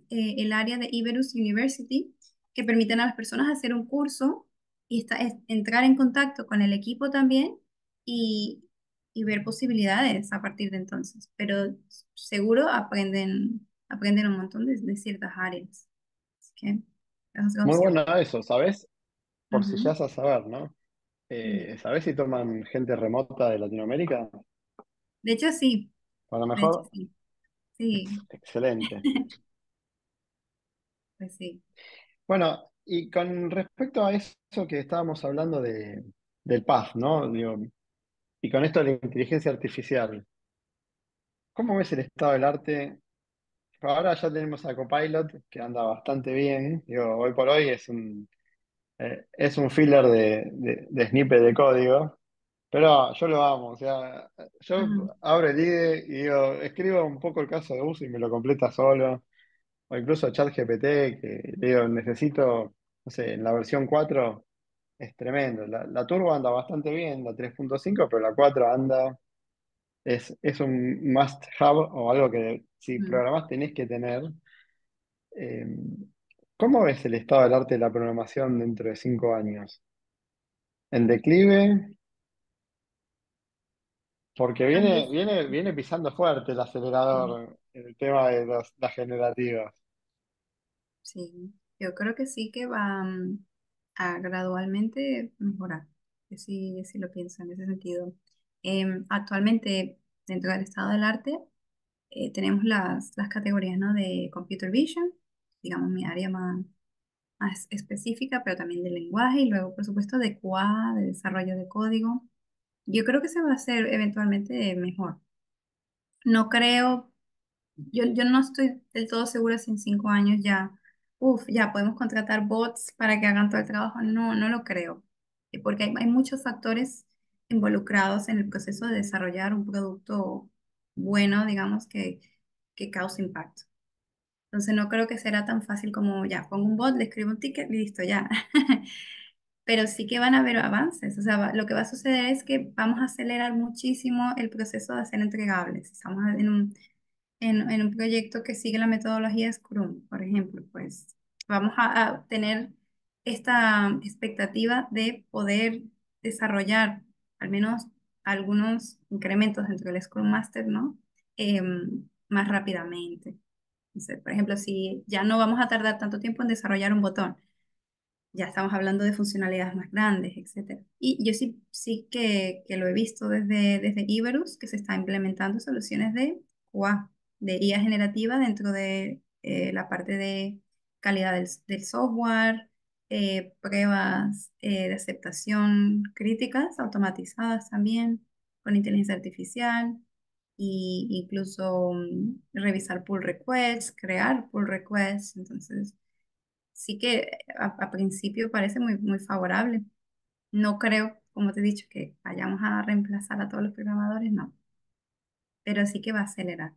el área de Iberus University que permiten a las personas hacer un curso y entrar en contacto con el equipo también y, y ver posibilidades a partir de entonces. Pero seguro aprenden un montón de ciertas áreas. Así que esa es otra Muy opción. bueno eso, ¿sabes? Por si ya Ujú. a saber, ¿no? Sí. ¿Sabes si toman gente remota de Latinoamérica? De hecho, sí. A lo De hecho, mejor, sí. Sí, excelente. pues sí. Bueno, y con respecto a eso que estábamos hablando del PAF, ¿no? Digo, y con esto de la inteligencia artificial, ¿cómo ves el estado del arte? Ahora ya tenemos a Copilot, que anda bastante bien. Digo, hoy por hoy es un filler de snippet de código, pero yo lo amo. O sea, yo Ujú. abro el IDE y digo, escribo un poco el caso de uso y me lo completa solo. O incluso ChatGPT, que le digo, necesito, no sé, en la versión 4 es tremendo. La Turbo anda bastante bien, la 3.5, pero la 4 anda, es un must have o algo que si Mm. programás tenés que tener. Eh, ¿Cómo ves el estado del arte de la programación dentro de 5 años? ¿En declive? Porque A mí viene pisando fuerte el sí, acelerador en el tema de las generativas. sí, yo creo que sí que va a gradualmente mejorar, que sí lo pienso en ese sentido. Actualmente, dentro del estado del arte, tenemos las categorías, ¿no? De Computer Vision, digamos mi área más específica, pero también de lenguaje y luego, por supuesto, de QA, de desarrollo de código. Yo creo que se va a hacer eventualmente mejor. No creo. Yo no estoy del todo segura si en 5 años ya podemos contratar bots para que hagan todo el trabajo. No, no lo creo. Porque hay muchos factores involucrados en el proceso de desarrollar un producto bueno, digamos, que cause impacto. Entonces no creo que será tan fácil como ya, pongo un bot, le escribo un ticket, listo, ya. Pero sí que van a haber avances. O sea, lo que va a suceder es que vamos a acelerar muchísimo el proceso de hacer entregables. Estamos en un proyecto que sigue la metodología Scrum, por ejemplo, pues vamos a tener esta expectativa de poder desarrollar al menos algunos incrementos dentro del Scrum Master, ¿no? Más rápidamente. Entonces, por ejemplo, si ya no vamos a tardar tanto tiempo en desarrollar un botón, ya estamos hablando de funcionalidades más grandes, etcétera. Y yo sí que lo he visto desde Iberus, que se está implementando soluciones de QA, de IA generativa dentro de la parte de calidad del software, pruebas de aceptación críticas automatizadas también con inteligencia artificial y incluso revisar pull requests, crear pull requests. Entonces, sí que a principio parece muy favorable. No creo, como te he dicho, que vayamos a reemplazar a todos los programadores, no, pero sí que va a acelerar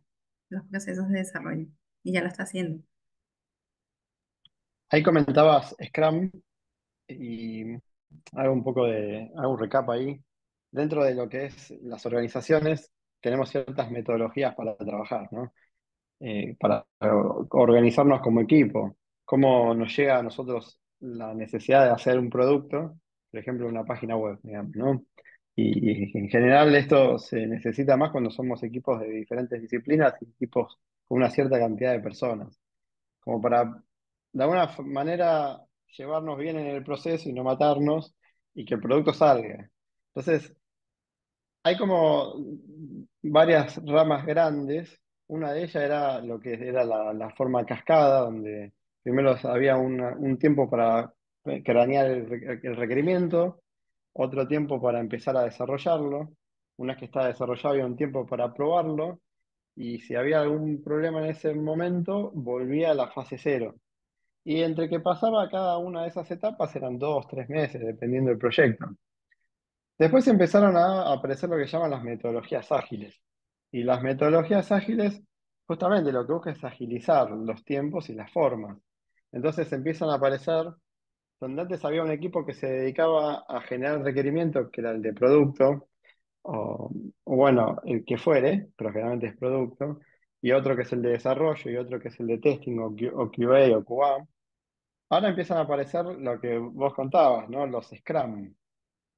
los procesos de desarrollo y ya lo está haciendo. Ahí comentabas Scrum y hago un recap ahí. Dentro de lo que es las organizaciones, tenemos ciertas metodologías para trabajar, ¿no? Para organizarnos como equipo. Cómo nos llega a nosotros la necesidad de hacer un producto, por ejemplo, una página web, digamos, ¿no? Y en general esto se necesita más cuando somos equipos de diferentes disciplinas y equipos con una cierta cantidad de personas, como para de alguna manera llevarnos bien en el proceso y no matarnos y que el producto salga. Entonces, hay como varias ramas grandes. Una de ellas era lo que era la forma cascada, donde primero había un tiempo para cranear el requerimiento, otro tiempo para empezar a desarrollarlo. Una vez que estaba desarrollado, había un tiempo para probarlo. Y si había algún problema en ese momento, volvía a la fase cero. Y entre que pasaba cada una de esas etapas eran 2, 3 meses, dependiendo del proyecto. Después empezaron a aparecer lo que llaman las metodologías ágiles. Y las metodologías ágiles, justamente lo que busca es agilizar los tiempos y las formas. Entonces empiezan a aparecer, donde antes había un equipo que se dedicaba a generar requerimientos, que era el de producto, o bueno, el que fuere, pero generalmente es producto, y otro que es el de desarrollo, y otro que es el de testing, o QA o QA. Ahora empiezan a aparecer lo que vos contabas, ¿no? Los Scrum.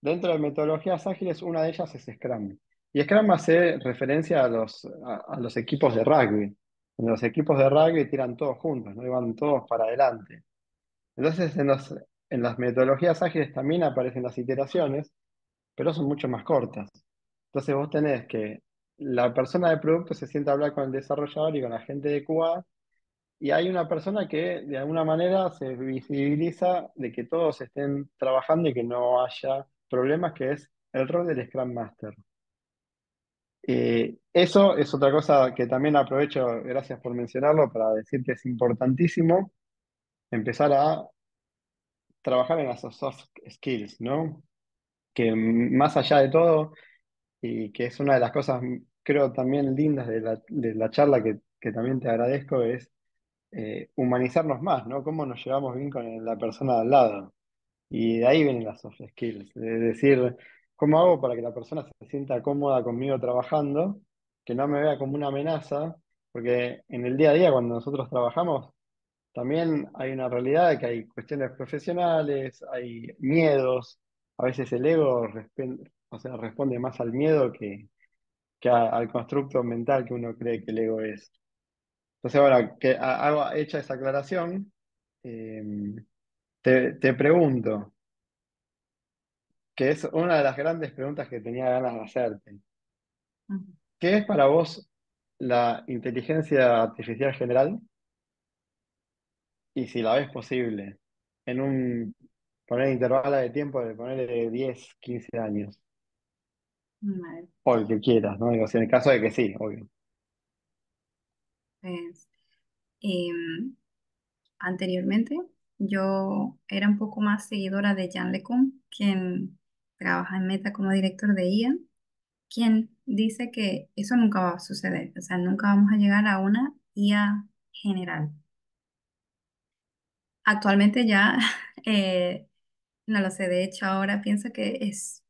Dentro de metodologías ágiles, una de ellas es Scrum. Y Scrum hace referencia a los equipos de rugby. En los equipos de rugby tiran todos juntos, ¿no? Y van todos para adelante. Entonces, en las metodologías ágiles también aparecen las iteraciones, pero son mucho más cortas. Entonces, vos tenés que la persona de producto se sienta a hablar con el desarrollador y con la gente de QA, y hay una persona que de alguna manera se visibiliza de que todos estén trabajando y que no haya problemas, que es el rol del Scrum Master. Eso es otra cosa que también aprovecho, gracias por mencionarlo, para decir que es importantísimo empezar a trabajar en las soft skills, ¿no? Que más allá de todo, y que es una de las cosas, creo, también lindas de la charla que también te agradezco, es humanizarnos más, ¿no? Cómo nos llevamos bien con la persona de al lado. Y de ahí vienen las soft skills, de decir, ¿cómo hago para que la persona se sienta cómoda conmigo trabajando, que no me vea como una amenaza? Porque en el día a día, cuando nosotros trabajamos, también hay una realidad de que hay cuestiones profesionales, hay miedos, a veces el ego o sea, responde más al miedo que al constructo mental que uno cree que el ego es. Entonces, ahora que hago hecha esa aclaración, eh, te pregunto, que es una de las grandes preguntas que tenía ganas de hacerte. Ujú. ¿Qué es para vos la inteligencia artificial general? Y si la ves posible, en poner intervalo de tiempo de ponerle 10 15 años, Vale, o el que quieras, ¿no? Digo, si en el caso de que sí, obvio. pues, em, anteriormente yo era un poco más seguidora de Jan LeCun, quien trabaja en Meta como director de IA, quien dice que eso nunca va a suceder, o sea, nunca vamos a llegar a una IA general. Actualmente ya, no lo sé, de hecho ahora pienso que es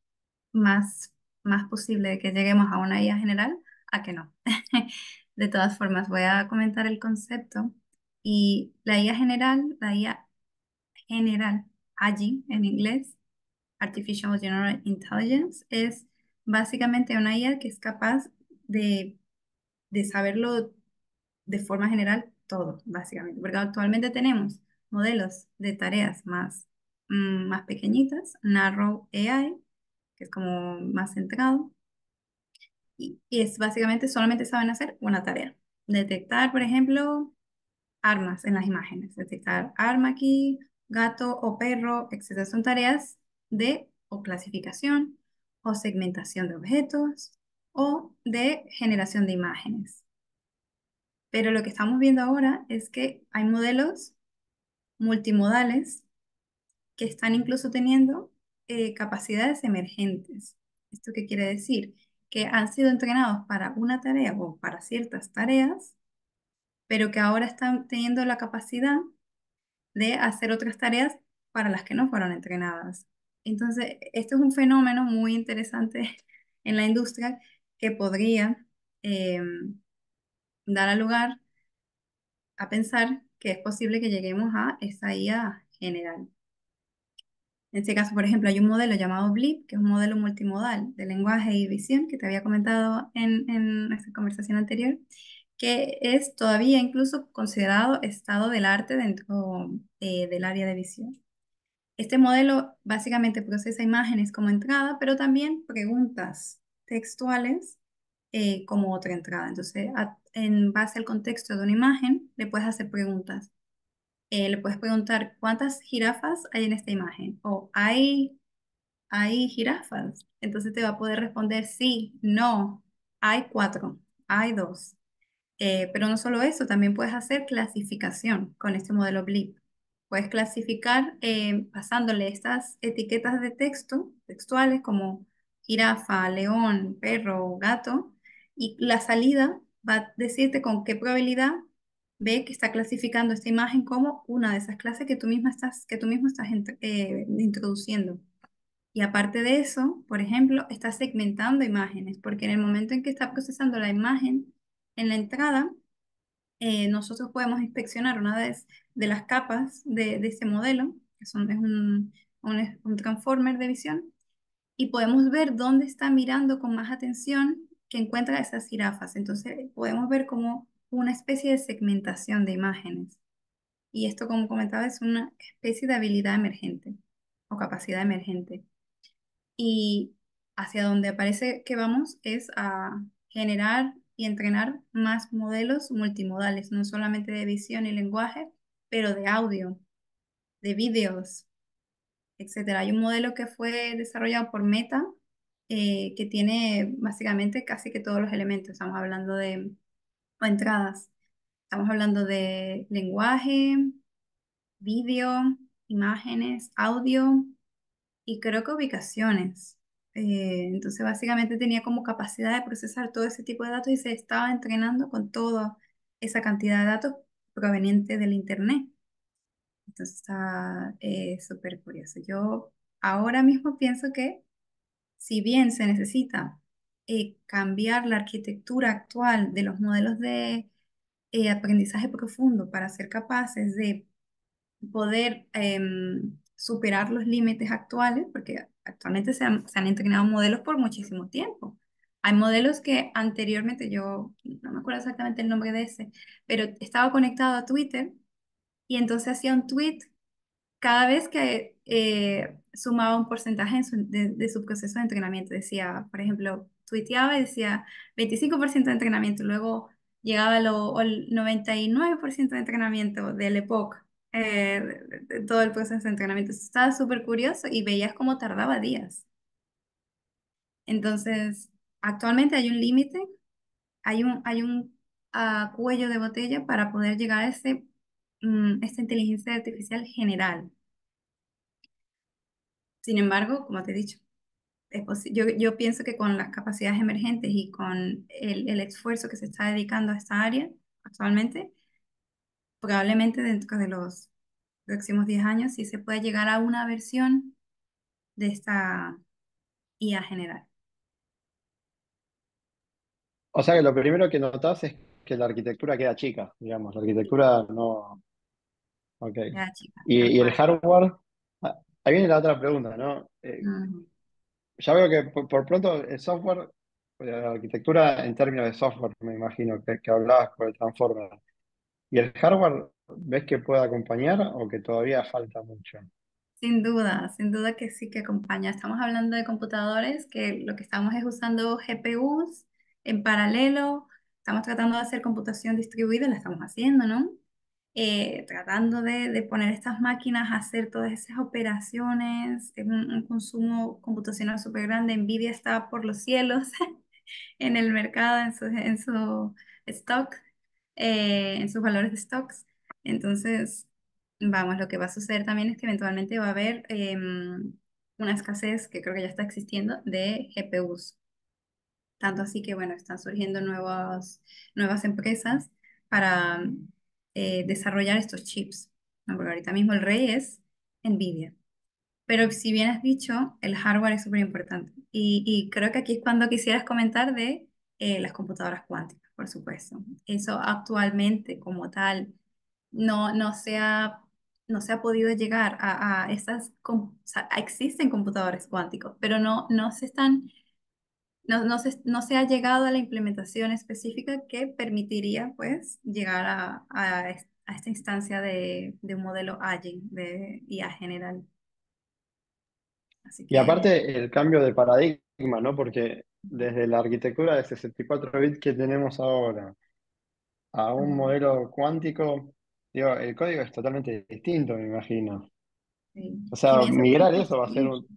más, más posible que lleguemos a una IA general a que no. De todas formas, voy a comentar el concepto y la IA general, AGI en inglés, Artificial General Intelligence, es básicamente una IA que es capaz de, de saberlo de forma general todo, básicamente, porque actualmente tenemos modelos de tareas más pequeñitas, Narrow AI, que es como más centrado, y es básicamente solamente saben hacer una tarea. Detectar, por ejemplo, armas en las imágenes, detectar arma aquí, gato o perro, etcétera. Son tareas de o clasificación o segmentación de objetos o de generación de imágenes. Pero lo que estamos viendo ahora es que hay modelos multimodales que están incluso teniendo capacidades emergentes. ¿Esto qué quiere decir? Que han sido entrenados para una tarea o para ciertas tareas, pero que ahora están teniendo la capacidad de hacer otras tareas para las que no fueron entrenadas. Entonces, esto es un fenómeno muy interesante en la industria que podría eh, dar a lugar a pensar que es posible que lleguemos a esa IA general. En este caso, por ejemplo, hay un modelo llamado BLIP, que es un modelo multimodal de lenguaje y visión, que te había comentado en nuestra conversación anterior, que es todavía incluso considerado estado del arte dentro del área de visión. Este modelo básicamente procesa imágenes como entrada, pero también preguntas textuales como otra entrada. Entonces, en base al contexto de una imagen, le puedes hacer preguntas. Le puedes preguntar cuántas jirafas hay en esta imagen o hay jirafas. Entonces te va a poder responder sí, no, hay cuatro, hay dos. Pero no solo eso, también puedes hacer clasificación con este modelo BLIP. Puedes clasificar pasándole estas etiquetas de texto, textuales como jirafa, león, perro, gato, y la salida va a decirte con qué probabilidad ve que está clasificando esta imagen como una de esas clases que tú mismo estás introduciendo. Y aparte de eso, por ejemplo, está segmentando imágenes, porque en el momento en que está procesando la imagen en la entrada, nosotros podemos inspeccionar una de las capas de este modelo, es un transformer de visión, y podemos ver dónde está mirando con más atención que encuentra esas jirafas. Entonces, podemos ver como una especie de segmentación de imágenes. Y esto, como comentaba, es una especie de habilidad emergente o capacidad emergente. Y hacia donde parece que vamos es a generar y entrenar más modelos multimodales, no solamente de visión y lenguaje, pero de audio, de vídeos, etcétera. Hay un modelo que fue desarrollado por Meta que tiene básicamente casi que todos los elementos. Estamos hablando de o entradas, estamos hablando de lenguaje, vídeo, imágenes, audio y creo que ubicaciones. Entonces, básicamente tenía como capacidad de procesar todo ese tipo de datos y se estaba entrenando con toda esa cantidad de datos proveniente del Internet. Entonces, está súper curioso. Yo ahora mismo pienso que si bien se necesita cambiar la arquitectura actual de los modelos de aprendizaje profundo para ser capaces de poder superar los límites actuales, porque actualmente se han entrenado modelos por muchísimo tiempo. Hay modelos que anteriormente, yo no me acuerdo exactamente el nombre de ese, pero estaba conectado a Twitter y entonces hacía un tweet cada vez que sumaba un porcentaje de su proceso de entrenamiento. Decía, por ejemplo, tuiteaba y decía 25% de entrenamiento, luego llegaba al 99% de entrenamiento del EPOC, de todo el proceso de entrenamiento. Estaba súper curioso y veías cómo tardaba días. Entonces, actualmente hay un límite, hay un cuello de botella para poder llegar a esta inteligencia artificial general. Sin embargo, como te he dicho, yo pienso que con las capacidades emergentes y con el esfuerzo que se está dedicando a esta área actualmente, probablemente dentro de los próximos 10 años sí se puede llegar a una versión de esta IA general. O sea que lo primero que notas es que la arquitectura queda chica, digamos, la arquitectura no. Ok. Ya, chica, tal Y el cual. hardware, ahí viene la otra pregunta, ¿no? Ujú. Ya veo que por pronto el software, la arquitectura en términos de software, me imagino que hablabas por el Transformer. ¿Y el hardware ves que puede acompañar o que todavía falta mucho? Sin duda que sí que acompaña. Estamos hablando de computadores que lo que estamos es usando GPUs en paralelo. Estamos tratando de hacer computación distribuida, la estamos haciendo, ¿no? Tratando de poner estas máquinas a hacer todas esas operaciones, es un consumo computacional súper grande. Nvidia está por los cielos en el mercado, en su stock, en sus valores de stocks. Entonces, Vamos, lo que va a suceder también es que eventualmente va a haber una escasez que creo que ya está existiendo de GPUs. Tanto así que, bueno, están surgiendo nuevas empresas para desarrollar estos chips, ¿no? Porque ahorita mismo el rey es Nvidia. Pero si bien has dicho, el hardware es súper importante. Y creo que aquí es cuando quisieras comentar de las computadoras cuánticas, por supuesto. Eso actualmente como tal no se ha podido llegar a o sea, existen computadores cuánticos, pero no se ha llegado a la implementación específica que permitiría pues llegar a esta instancia de un modelo Agile de IA general. Así Y que aparte el cambio de paradigma, ¿no? Porque desde la arquitectura de 64 bits que tenemos ahora a un ujú, modelo cuántico, digo, el código es totalmente distinto, me imagino. sí. O Si sea, bien se pueden migrar eso va a ser construir, un,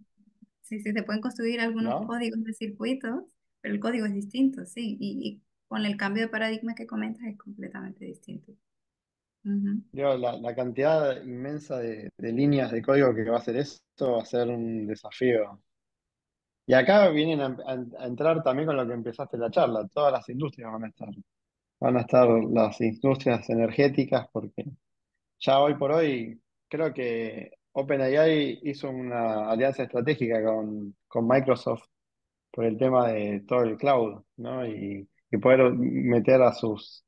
sí, sí, se pueden construir algunos ¿no? códigos de circuitos, pero el código es distinto, sí, y con el cambio de paradigma que comentas es completamente distinto. Ujú, Digo, la cantidad inmensa de líneas de código que va a hacer esto va a ser un desafío. Y acá vienen a entrar también con lo que empezaste la charla, todas las industrias van a estar. Van a estar las industrias energéticas porque ya hoy por hoy creo que OpenAI hizo una alianza estratégica con Microsoft por el tema de todo el cloud, ¿no? Y poder meter a sus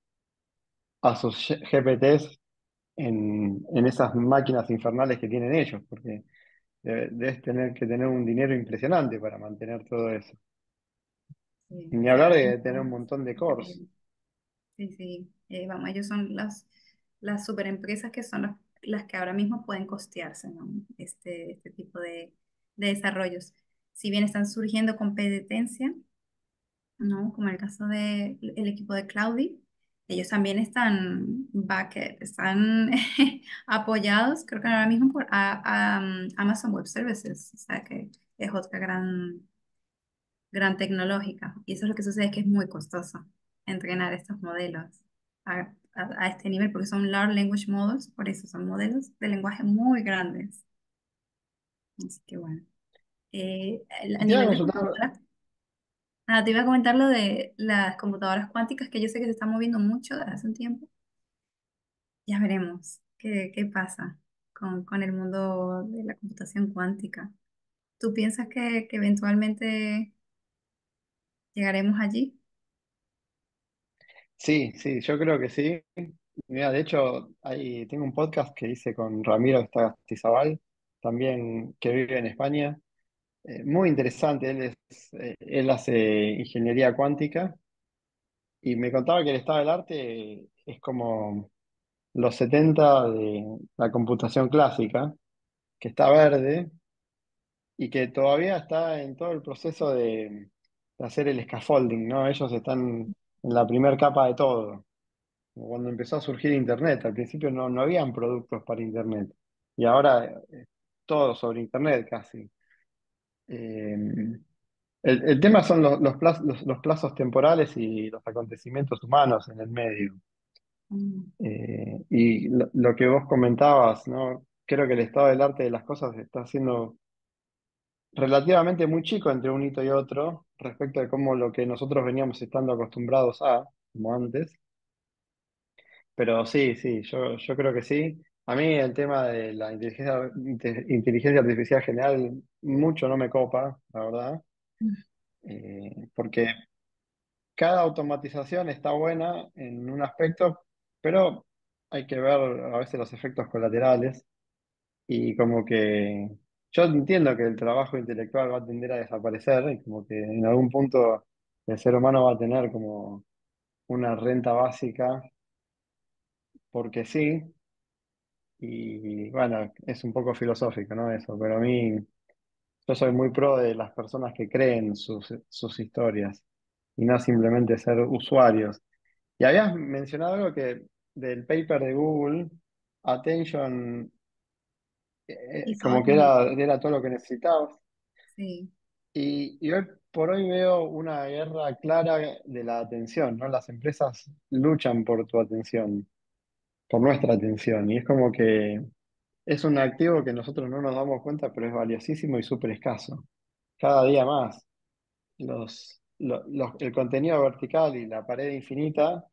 GPTs en esas máquinas infernales que tienen ellos, porque debes tener que tener un dinero impresionante para mantener todo eso. sí, Y ni sí, hablar ahora de mismo tener un es montón de cores. increíble. Sí, sí, vamos, ellos son las super empresas que son las que ahora mismo pueden costearse, ¿no? Este tipo de desarrollos. Si bien están surgiendo competencia, ¿no? Como en el caso del equipo de Cloudy, ellos también están apoyados, creo que ahora mismo por Amazon Web Services, o sea que es otra gran tecnológica. Y eso es lo que sucede, es que es muy costoso entrenar estos modelos a este nivel, porque son large language models, por eso son modelos de lenguaje muy grandes. Así que bueno, a Y te iba a nivel de consultar, computadoras, te iba a comentar lo de las computadoras cuánticas, que yo sé que se están moviendo mucho desde hace un tiempo. Ya veremos qué pasa con el mundo de la computación cuántica. ¿Tú piensas que eventualmente llegaremos allí? sí, sí, yo creo que sí. Mira, de hecho, tengo un podcast que hice con Ramiro Estagastizabal, también que vive en España. Muy interesante, él hace ingeniería cuántica y me contaba que el estado del arte es como los 70 de la computación clásica, que está verde y que todavía está en todo el proceso de hacer el scaffolding, ¿no? Ellos están en la primera capa de todo. Cuando empezó a surgir Internet, al principio no habían productos para Internet y ahora todo sobre Internet casi. Eh, el tema son los plazos temporales y los acontecimientos humanos en el medio. Mm, Y lo que vos comentabas, ¿no? Creo que el estado del arte de las cosas está siendo relativamente muy chico entre un hito y otro respecto de cómo lo que nosotros veníamos estando acostumbrados como antes. Pero sí, sí, yo creo que sí. A mí el tema de la inteligencia artificial general mucho no me copa, la verdad, porque cada automatización está buena en un aspecto, pero hay que ver a veces los efectos colaterales y como que yo entiendo que el trabajo intelectual va a tender a desaparecer y como que en algún punto el ser humano va a tener como una renta básica porque sí. Y bueno, es un poco filosófico, ¿no? Eso, pero a mí, yo soy muy pro de las personas que creen sus historias y no simplemente ser usuarios. Y habías mencionado algo que del paper de Google, Attention, hizo como que otro mundo. era todo lo que necesitabas. Sí. Y hoy por hoy veo una guerra clara de la atención, ¿no? Las empresas luchan por tu atención, por nuestra atención. Y es como que es un activo que nosotros no nos damos cuenta, pero es valiosísimo y súper escaso. Cada día más. El contenido vertical y la pared infinita,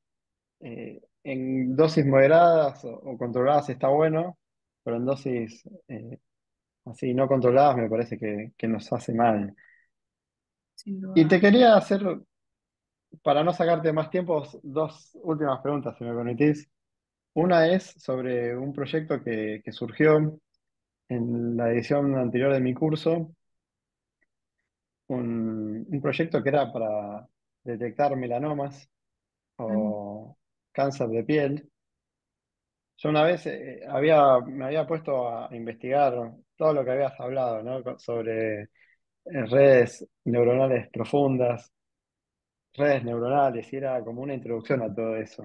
en dosis moderadas o controladas está bueno, pero en dosis así no controladas me parece que nos hace mal. sin Y te duda. quería hacer, para no sacarte más tiempo, dos últimas preguntas, si me permitís. Una es sobre un proyecto que surgió en la edición anterior de mi curso, un proyecto que era para detectar melanomas Ujú, o cáncer de piel. Yo una vez me había puesto a investigar todo lo que habías hablado, ¿no? Sobre redes neuronales profundas, redes neuronales, y era como una introducción a todo eso.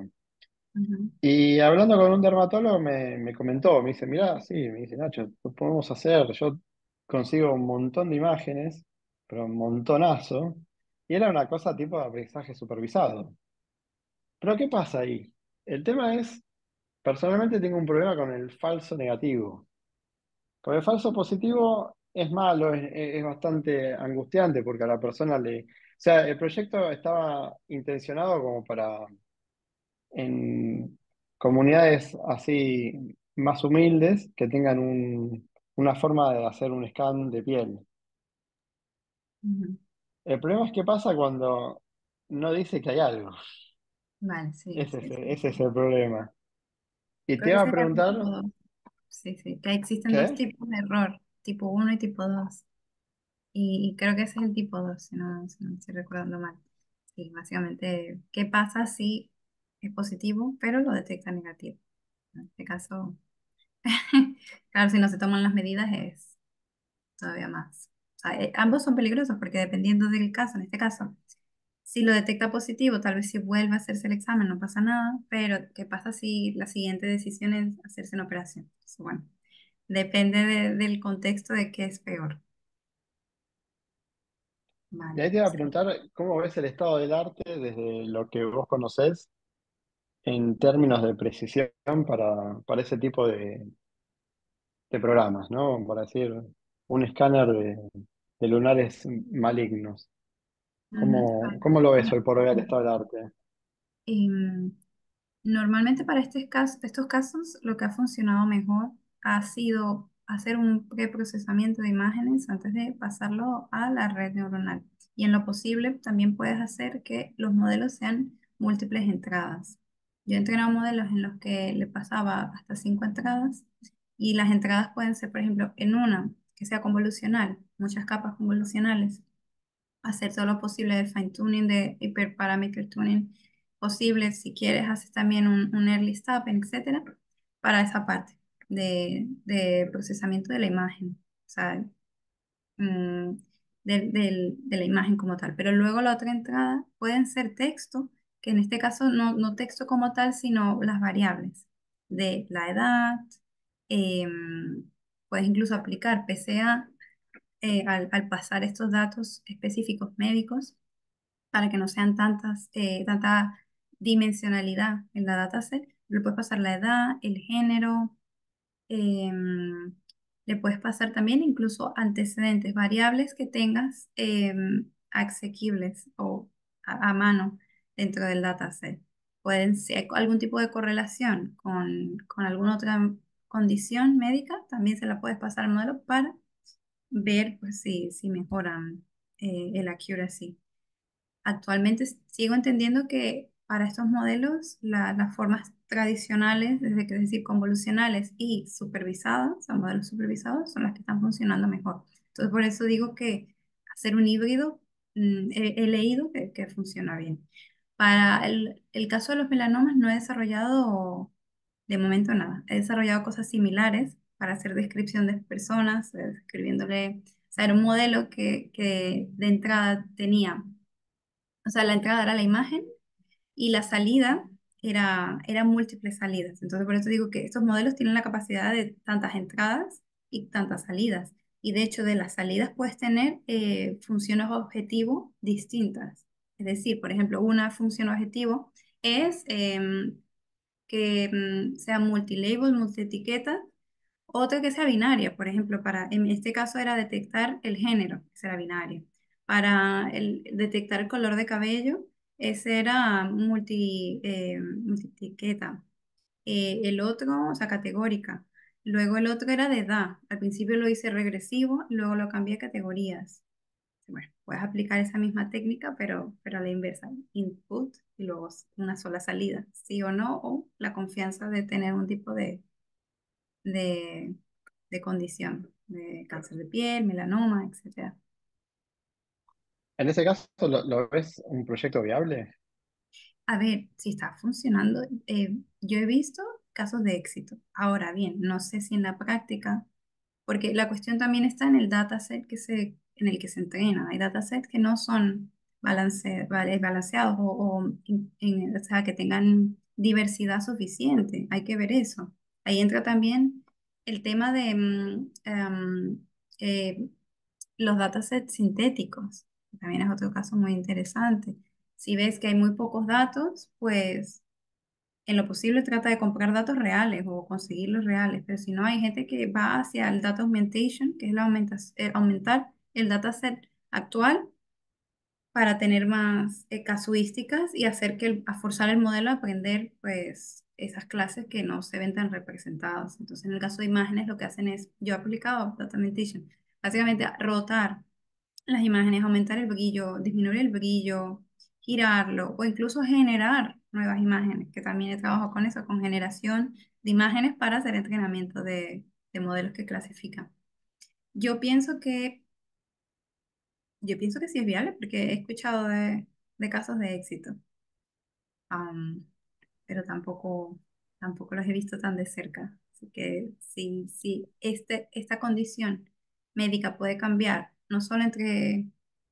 ujú, Y hablando con un dermatólogo me comentó, me dice, mirá, sí, me dice, Nacho, lo podemos hacer, yo consigo un montón de imágenes, pero un montonazo, y era una cosa tipo de aprendizaje supervisado. Pero ¿qué pasa ahí? El tema es, personalmente tengo un problema con el falso negativo, porque el falso positivo es malo, es bastante angustiante, porque a la persona le... O sea, el proyecto estaba intencionado como para en comunidades así más humildes que tengan una forma de hacer un scan de piel. ujú. El problema es que pasa cuando no dice que hay algo. Vale, sí, sí, sí, Ese es sí. el problema. Y te Creo que iba a sería el preguntar, tipo 2. Sí, sí, que existen dos ¿qué? tipos de error, tipo uno y tipo 2. Y creo que ese es el tipo 2 si no estoy recordando mal. Sí, básicamente, ¿qué pasa si es positivo, pero lo detecta negativo? En este caso, claro, si no se toman las medidas es todavía más. O sea, ambos son peligrosos porque dependiendo del caso, en este caso, si lo detecta positivo, tal vez si vuelve a hacerse el examen no pasa nada, pero ¿qué pasa si la siguiente decisión es hacerse una operación? Entonces, bueno, depende del contexto de qué es peor. Y Vale. ahí te iba a preguntar, ¿cómo ves el estado del arte desde lo que vos conocés en términos de precisión para ese tipo de programas, ¿no? Para decir, un escáner de lunares malignos. Ujú. Cómo lo ves Bueno, hoy por hoy al estado del arte? em, normalmente para estos casos lo que ha funcionado mejor ha sido hacer un preprocesamiento de imágenes antes de pasarlo a la red neuronal. Y en lo posible también puedes hacer que los modelos sean múltiples entradas. Yo he entrenado modelos en los que le pasaba hasta 5 entradas y las entradas pueden ser, por ejemplo, en una que sea convolucional, muchas capas convolucionales hacer todo lo posible de fine tuning, de hyperparameter tuning posible. Si quieres, haces también un early step, etcétera, para esa parte de procesamiento de la imagen, o sea, mm, de la imagen como tal. Pero luego la otra entrada pueden ser texto, que en este caso no texto como tal, sino las variables de la edad. Puedes incluso aplicar PCA al pasar estos datos específicos médicos para que no sean tanta dimensionalidad en la dataset. Le puedes pasar la edad, el género, em, le puedes pasar también incluso antecedentes, variables que tengas asequibles o a mano dentro del dataset. Pueden ser algún tipo de correlación con alguna otra condición médica, también se la puedes pasar al modelo para ver pues, si mejoran el accuracy. Actualmente sigo entendiendo que para estos modelos las formas tradicionales, es decir, convolucionales y supervisadas, o sea, modelos supervisados, son las que están funcionando mejor. Entonces, por eso digo que hacer un híbrido, he leído que funciona bien. Para el caso de los melanomas no he desarrollado de momento nada. He desarrollado cosas similares para hacer descripción de personas, escribiéndole, o sea, era un modelo que de entrada tenía, o sea, la entrada era la imagen y la salida eran múltiples salidas. Entonces, por eso digo que estos modelos tienen la capacidad de tantas entradas y tantas salidas. Y de hecho, de las salidas puedes tener funciones objetivo distintas. Es decir, por ejemplo, una función objetivo es que sea multilabel, multietiqueta Otra que sea binaria, por ejemplo, en este caso era detectar el género, que era binario. Para detectar el color de cabello, ese era multietiqueta. El otro, o sea, categórica. Luego el otro era de edad. Al principio lo hice regresivo, luego lo cambié a categorías. Bueno, puedes aplicar esa misma técnica, pero a la inversa. Input y luego una sola salida, sí o no, o la confianza de tener un tipo de, de condición, de cáncer de piel, melanoma, etcétera. En ese caso, ¿lo ves un proyecto viable? A ver, si está funcionando, yo he visto casos de éxito. Ahora bien, no sé si en la práctica, porque la cuestión también está en el dataset en el que se entrena. Hay datasets que no son balanceados o sea, que tengan diversidad suficiente. Hay que ver eso. Ahí entra también el tema de eh, los datasets sintéticos. También es otro caso muy interesante. Si ves que hay muy pocos datos, pues en lo posible trata de comprar datos reales o conseguir los reales, pero si no, hay gente que va hacia el data augmentation, que es aumentar el dataset actual para tener más casuísticas y hacer a forzar el modelo a aprender pues esas clases que no se ven tan representadas. Entonces, en el caso de imágenes, lo que hacen es, yo he aplicado data augmentation, básicamente rotar las imágenes, aumentar el brillo, disminuir el brillo, girarlo o incluso generar nuevas imágenes, que también he trabajado con eso, con generación de imágenes para hacer entrenamiento de modelos que clasifican. Yo pienso que, yo pienso que sí es viable porque he escuchado de casos de éxito, am, pero tampoco los he visto tan de cerca. Así que si esta condición médica puede cambiar, no solo entre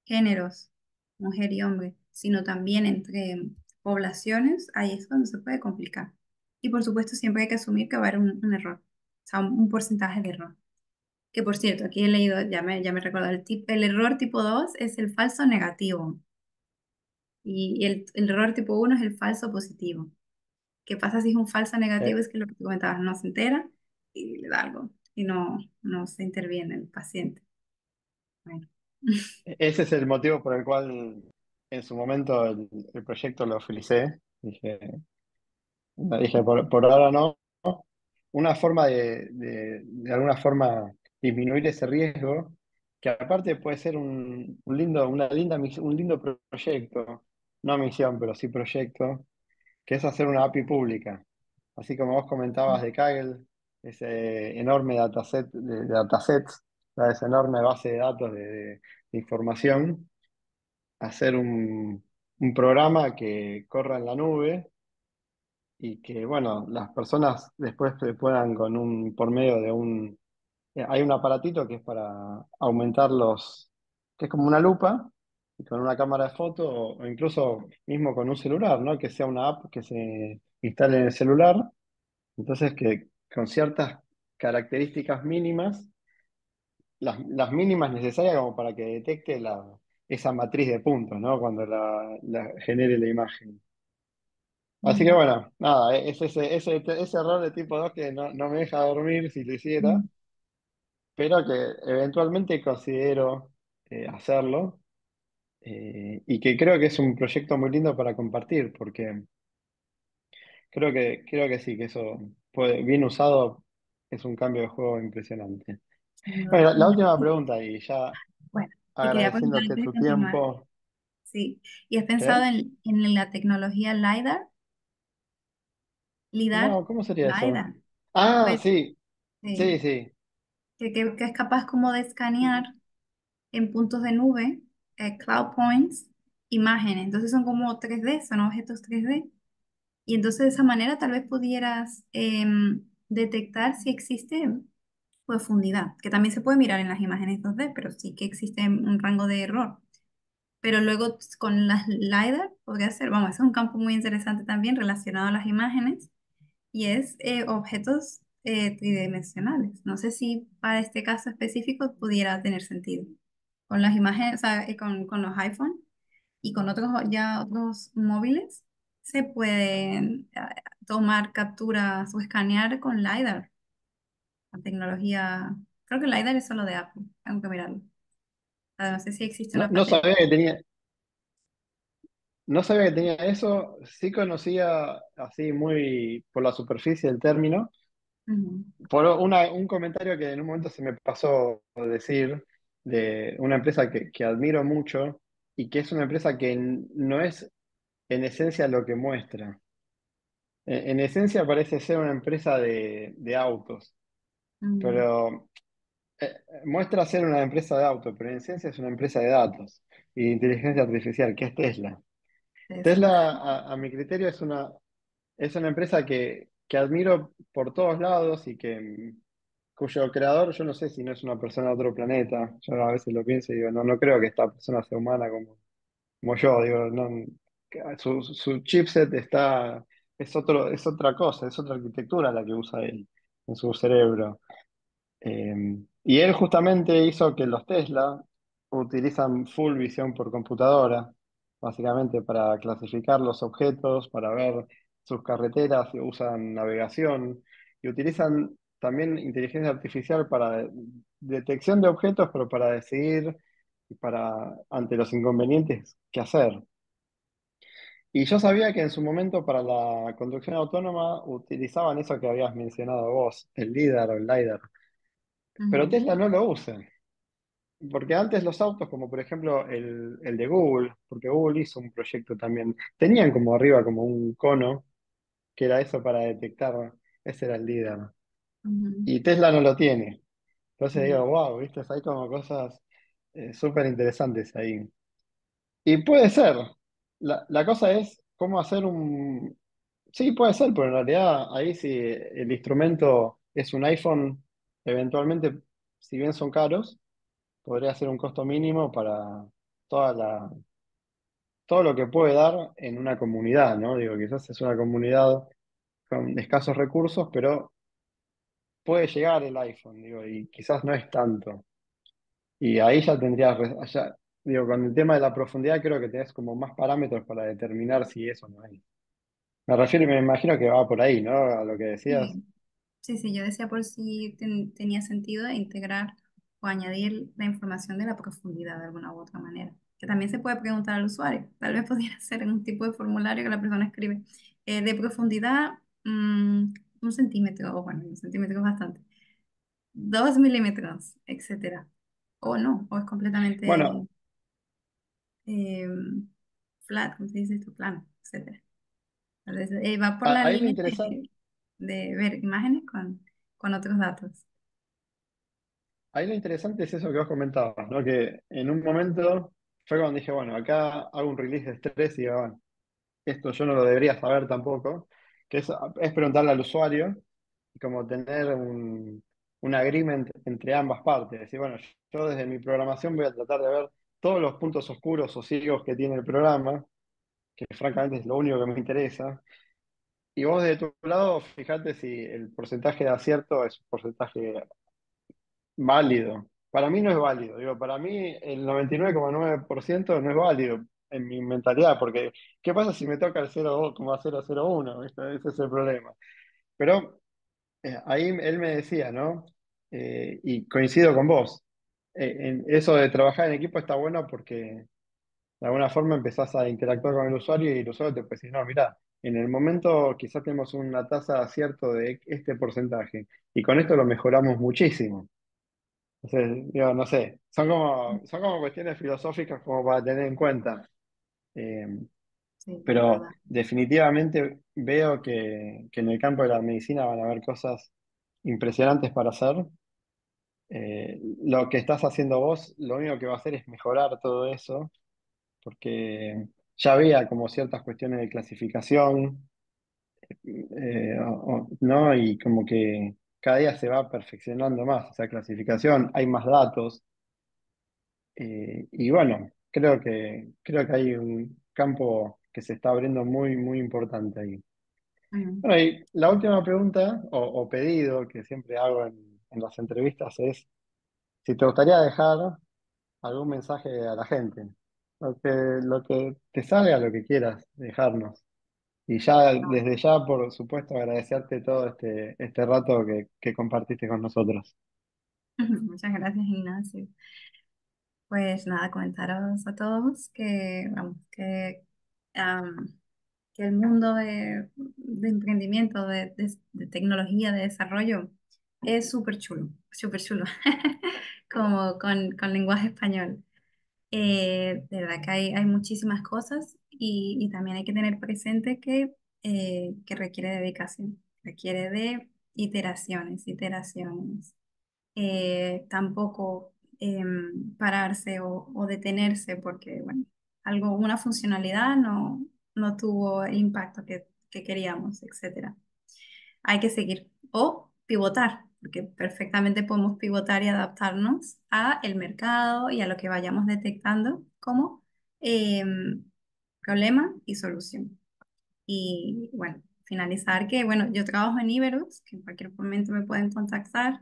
géneros, mujer y hombre, sino también entre poblaciones, ahí es cuando se puede complicar. Y por supuesto siempre hay que asumir que va a haber un error, o sea, un porcentaje de error. Que por cierto, aquí he leído, ya me recuerdo, el error tipo 2 es el falso negativo y el error tipo uno es el falso positivo. ¿Qué pasa si es un falso negativo? Eh, Es que lo que tú comentabas no se entera y le da algo y no se interviene el paciente. Bueno. Ese es el motivo por el cual en su momento el proyecto lo filicé. Dije, por ahora no. Una forma de alguna forma disminuir ese riesgo, que aparte puede ser un lindo proyecto, no misión, pero sí proyecto, que es hacer una API pública. Así como vos comentabas de Kaggle, ese enorme dataset de datasets, esa enorme base de datos de información, hacer un programa que corra en la nube y que, bueno, las personas después se puedan por medio de hay un aparatito que es para aumentar que es como una lupa, y con una cámara de foto o incluso mismo con un celular, ¿no? Que sea una app que se instale en el celular, entonces que con ciertas características mínimas, las mínimas necesarias como para que detecte esa matriz de puntos, ¿no? Cuando la genere la imagen. Así que Mm, bueno, nada, es ese error de tipo 2 que no me deja dormir si lo hiciera, mm, pero que eventualmente considero hacerlo, y que creo que es un proyecto muy lindo para compartir, porque creo que sí, que eso bien usado es un cambio de juego impresionante. sin Bueno, duda. la última pregunta y ya Bueno, te quería preguntar agradeciéndote antes de tu continuar. tiempo. Sí. ¿Y has pensado ¿Qué? en la tecnología LiDAR? LiDAR, No, ¿cómo sería eso? LiDAR. Ah, Pues sí, sí, sí, sí. que es capaz como de escanear en puntos de nube, cloud points, imágenes. Entonces son como 3D, son objetos 3D. Y entonces de esa manera tal vez pudieras detectar si existe profundidad, que también se puede mirar en las imágenes 2D, pero sí que existe un rango de error. Pero luego con las LiDAR podría ser, vamos, ese es un campo muy interesante también relacionado a las imágenes y es objetos tridimensionales. No sé si para este caso específico pudiera tener sentido. Con las imágenes, o sea, con los iPhone y con otros móviles se pueden tomar capturas o escanear con LiDAR. La tecnología, creo que el LiDAR es solo de Apple, tengo que mirarlo. Ah, no sé si existe No, una patente. no sabía que tenía eso, sí conocía así muy por la superficie el término, Ujú, por un comentario que en un momento se me pasó a decir de una empresa que admiro mucho y que es una empresa que no es en esencia lo que muestra. En esencia parece ser una empresa de autos, ujú. pero muestra ser una empresa de autos, pero en esencia es una empresa de datos y de inteligencia artificial, que es Tesla. Tesla. Tesla, a mi criterio, es una empresa que admiro por todos lados y cuyo creador, yo no sé si no es una persona de otro planeta. Yo a veces lo pienso y digo, no, no creo que esta persona sea humana como yo. Digo, no, su chipset es otra cosa, es otra arquitectura la que usa él en su cerebro. Y él justamente hizo que los Tesla utilizan full visión por computadora, básicamente para clasificar los objetos, para ver sus carreteras, y usan navegación y utilizan también inteligencia artificial para detección de objetos, pero para decidir y para, ante los inconvenientes, qué hacer. Y yo sabía que en su momento para la conducción autónoma utilizaban eso que habías mencionado vos, el LiDAR o el LiDAR, pero Ujú, Tesla no lo usa. Porque antes los autos, como por ejemplo el de Google, porque Google hizo un proyecto también, tenían como arriba como un cono que era eso para detectar, ese era el líder. ujú, Y Tesla no lo tiene. Entonces ujú, digo, wow, ¿viste? Hay como cosas súper interesantes ahí. Y puede ser. La cosa es cómo hacer un... Sí, puede ser, pero en realidad ahí si el instrumento es un iPhone, eventualmente, si bien son caros, podría ser un costo mínimo para toda todo lo que puede dar en una comunidad, ¿no? Digo, quizás es una comunidad con escasos recursos, pero puede llegar el iPhone, digo, y quizás no es tanto. Y ahí ya tendrías, digo, con el tema de la profundidad creo que tenés como más parámetros para determinar si eso no es. Me refiero y me imagino que va por ahí, ¿no? A lo que decías. sí. Sí, sí, yo decía por si tenía sentido integrar o añadir la información de la profundidad de alguna u otra manera, que también se puede preguntar al usuario. Tal vez podría ser en un tipo de formulario que la persona escribe. De profundidad, 1 centímetro, o bueno, 1 centímetro es bastante, 2 milímetros, etcétera. O no, o es completamente Bueno, eh, flat, como se dice esto, plano, etcétera. Entonces, va por la ahí lo línea interesante, de ver imágenes con otros datos. ahí lo interesante es eso que vos comentabas, ¿no? Que en un momento fue cuando dije, bueno, acá hago un release de estrés y digo, bueno, esto yo no lo debería saber tampoco, que es preguntarle al usuario y como tener un agreement entre ambas partes. Decir, bueno, yo desde mi programación voy a tratar de ver todos los puntos oscuros o ciegos que tiene el programa, que francamente es lo único que me interesa. Y vos de tu lado, fíjate si el porcentaje de acierto es un porcentaje válido. Para mí no es válido. Digo, para mí el 99,9% no es válido en mi mentalidad, porque ¿qué pasa si me toca el 0,001? ¿Viste? Ese es el problema. Pero ahí él me decía, ¿no? Y coincido con vos. En eso de trabajar en equipo está bueno porque de alguna forma empezás a interactuar con el usuario y el usuario te puede decir, no, mira, en el momento quizás tenemos una tasa de acierto de este porcentaje y con esto lo mejoramos muchísimo. Entonces, digo, no sé, son como cuestiones filosóficas como para tener en cuenta. Eh, Sí, es pero verdad. definitivamente veo que en el campo de la medicina van a haber cosas impresionantes para hacer. Lo que estás haciendo vos, lo único que va a hacer es mejorar todo eso, porque ya había como ciertas cuestiones de clasificación, ¿no? Y como que cada día se va perfeccionando más esa clasificación, hay más datos. Y bueno, creo que hay un campo que se está abriendo muy, muy importante ahí. Ujú. Bueno, y la última pregunta o pedido que siempre hago en las entrevistas es si te gustaría dejar algún mensaje a la gente, lo que te salga, lo que quieras dejarnos. Y ya, desde ya, por supuesto, agradecerte todo este rato que compartiste con nosotros. Muchas gracias, Ignacio. Pues nada, comentaros a todos que, vamos, am, que el mundo de emprendimiento, de tecnología, de desarrollo, es súper chulo, como con lenguaje español. De verdad que hay muchísimas cosas y también hay que tener presente que requiere dedicación, requiere de iteraciones. Tampoco pararse o detenerse porque, bueno, una funcionalidad no tuvo el impacto que queríamos, etcétera. Hay que seguir o pivotar, porque perfectamente podemos pivotar y adaptarnos a el mercado y a lo que vayamos detectando como problema y solución. Y bueno, finalizar que, bueno, yo trabajo en Iberus, que en cualquier momento me pueden contactar.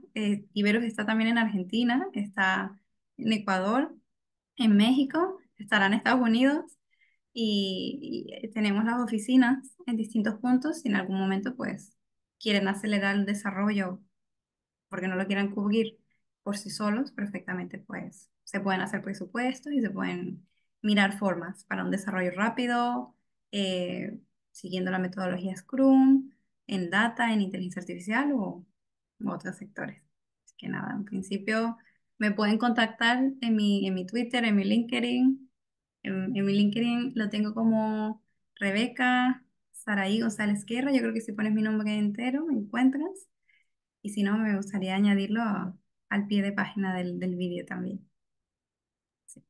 Iberus está también en Argentina, está en Ecuador, en México, estará en Estados Unidos y tenemos las oficinas en distintos puntos. Si en algún momento, pues, quieren acelerar el desarrollo porque no lo quieran cubrir por sí solos, perfectamente pues se pueden hacer presupuestos y se pueden mirar formas para un desarrollo rápido, siguiendo la metodología Scrum, en data, en inteligencia artificial u otros sectores. Así que nada, en principio me pueden contactar en mi Twitter, en mi LinkedIn. En mi LinkedIn lo tengo como Rebeca Saraí González Guerra. Yo creo que si pones mi nombre entero me encuentras. Y si no, me gustaría añadirlo al pie de página del vídeo también. Sí.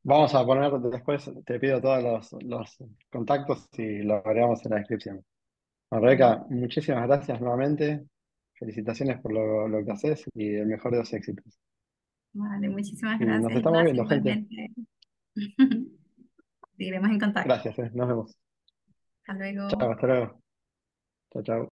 Vamos a poner después, te pido todos los contactos y lo agregamos en la descripción. Bueno, Vale, Rebeca, muchísimas gracias nuevamente. Felicitaciones por lo que haces y el mejor de los éxitos. vale, muchísimas Y nos gracias, estamos Ignacio, viendo, gente. igualmente. Seguiremos en contacto. Gracias, nos vemos. Hasta Chao, luego. hasta luego. Chao, chao.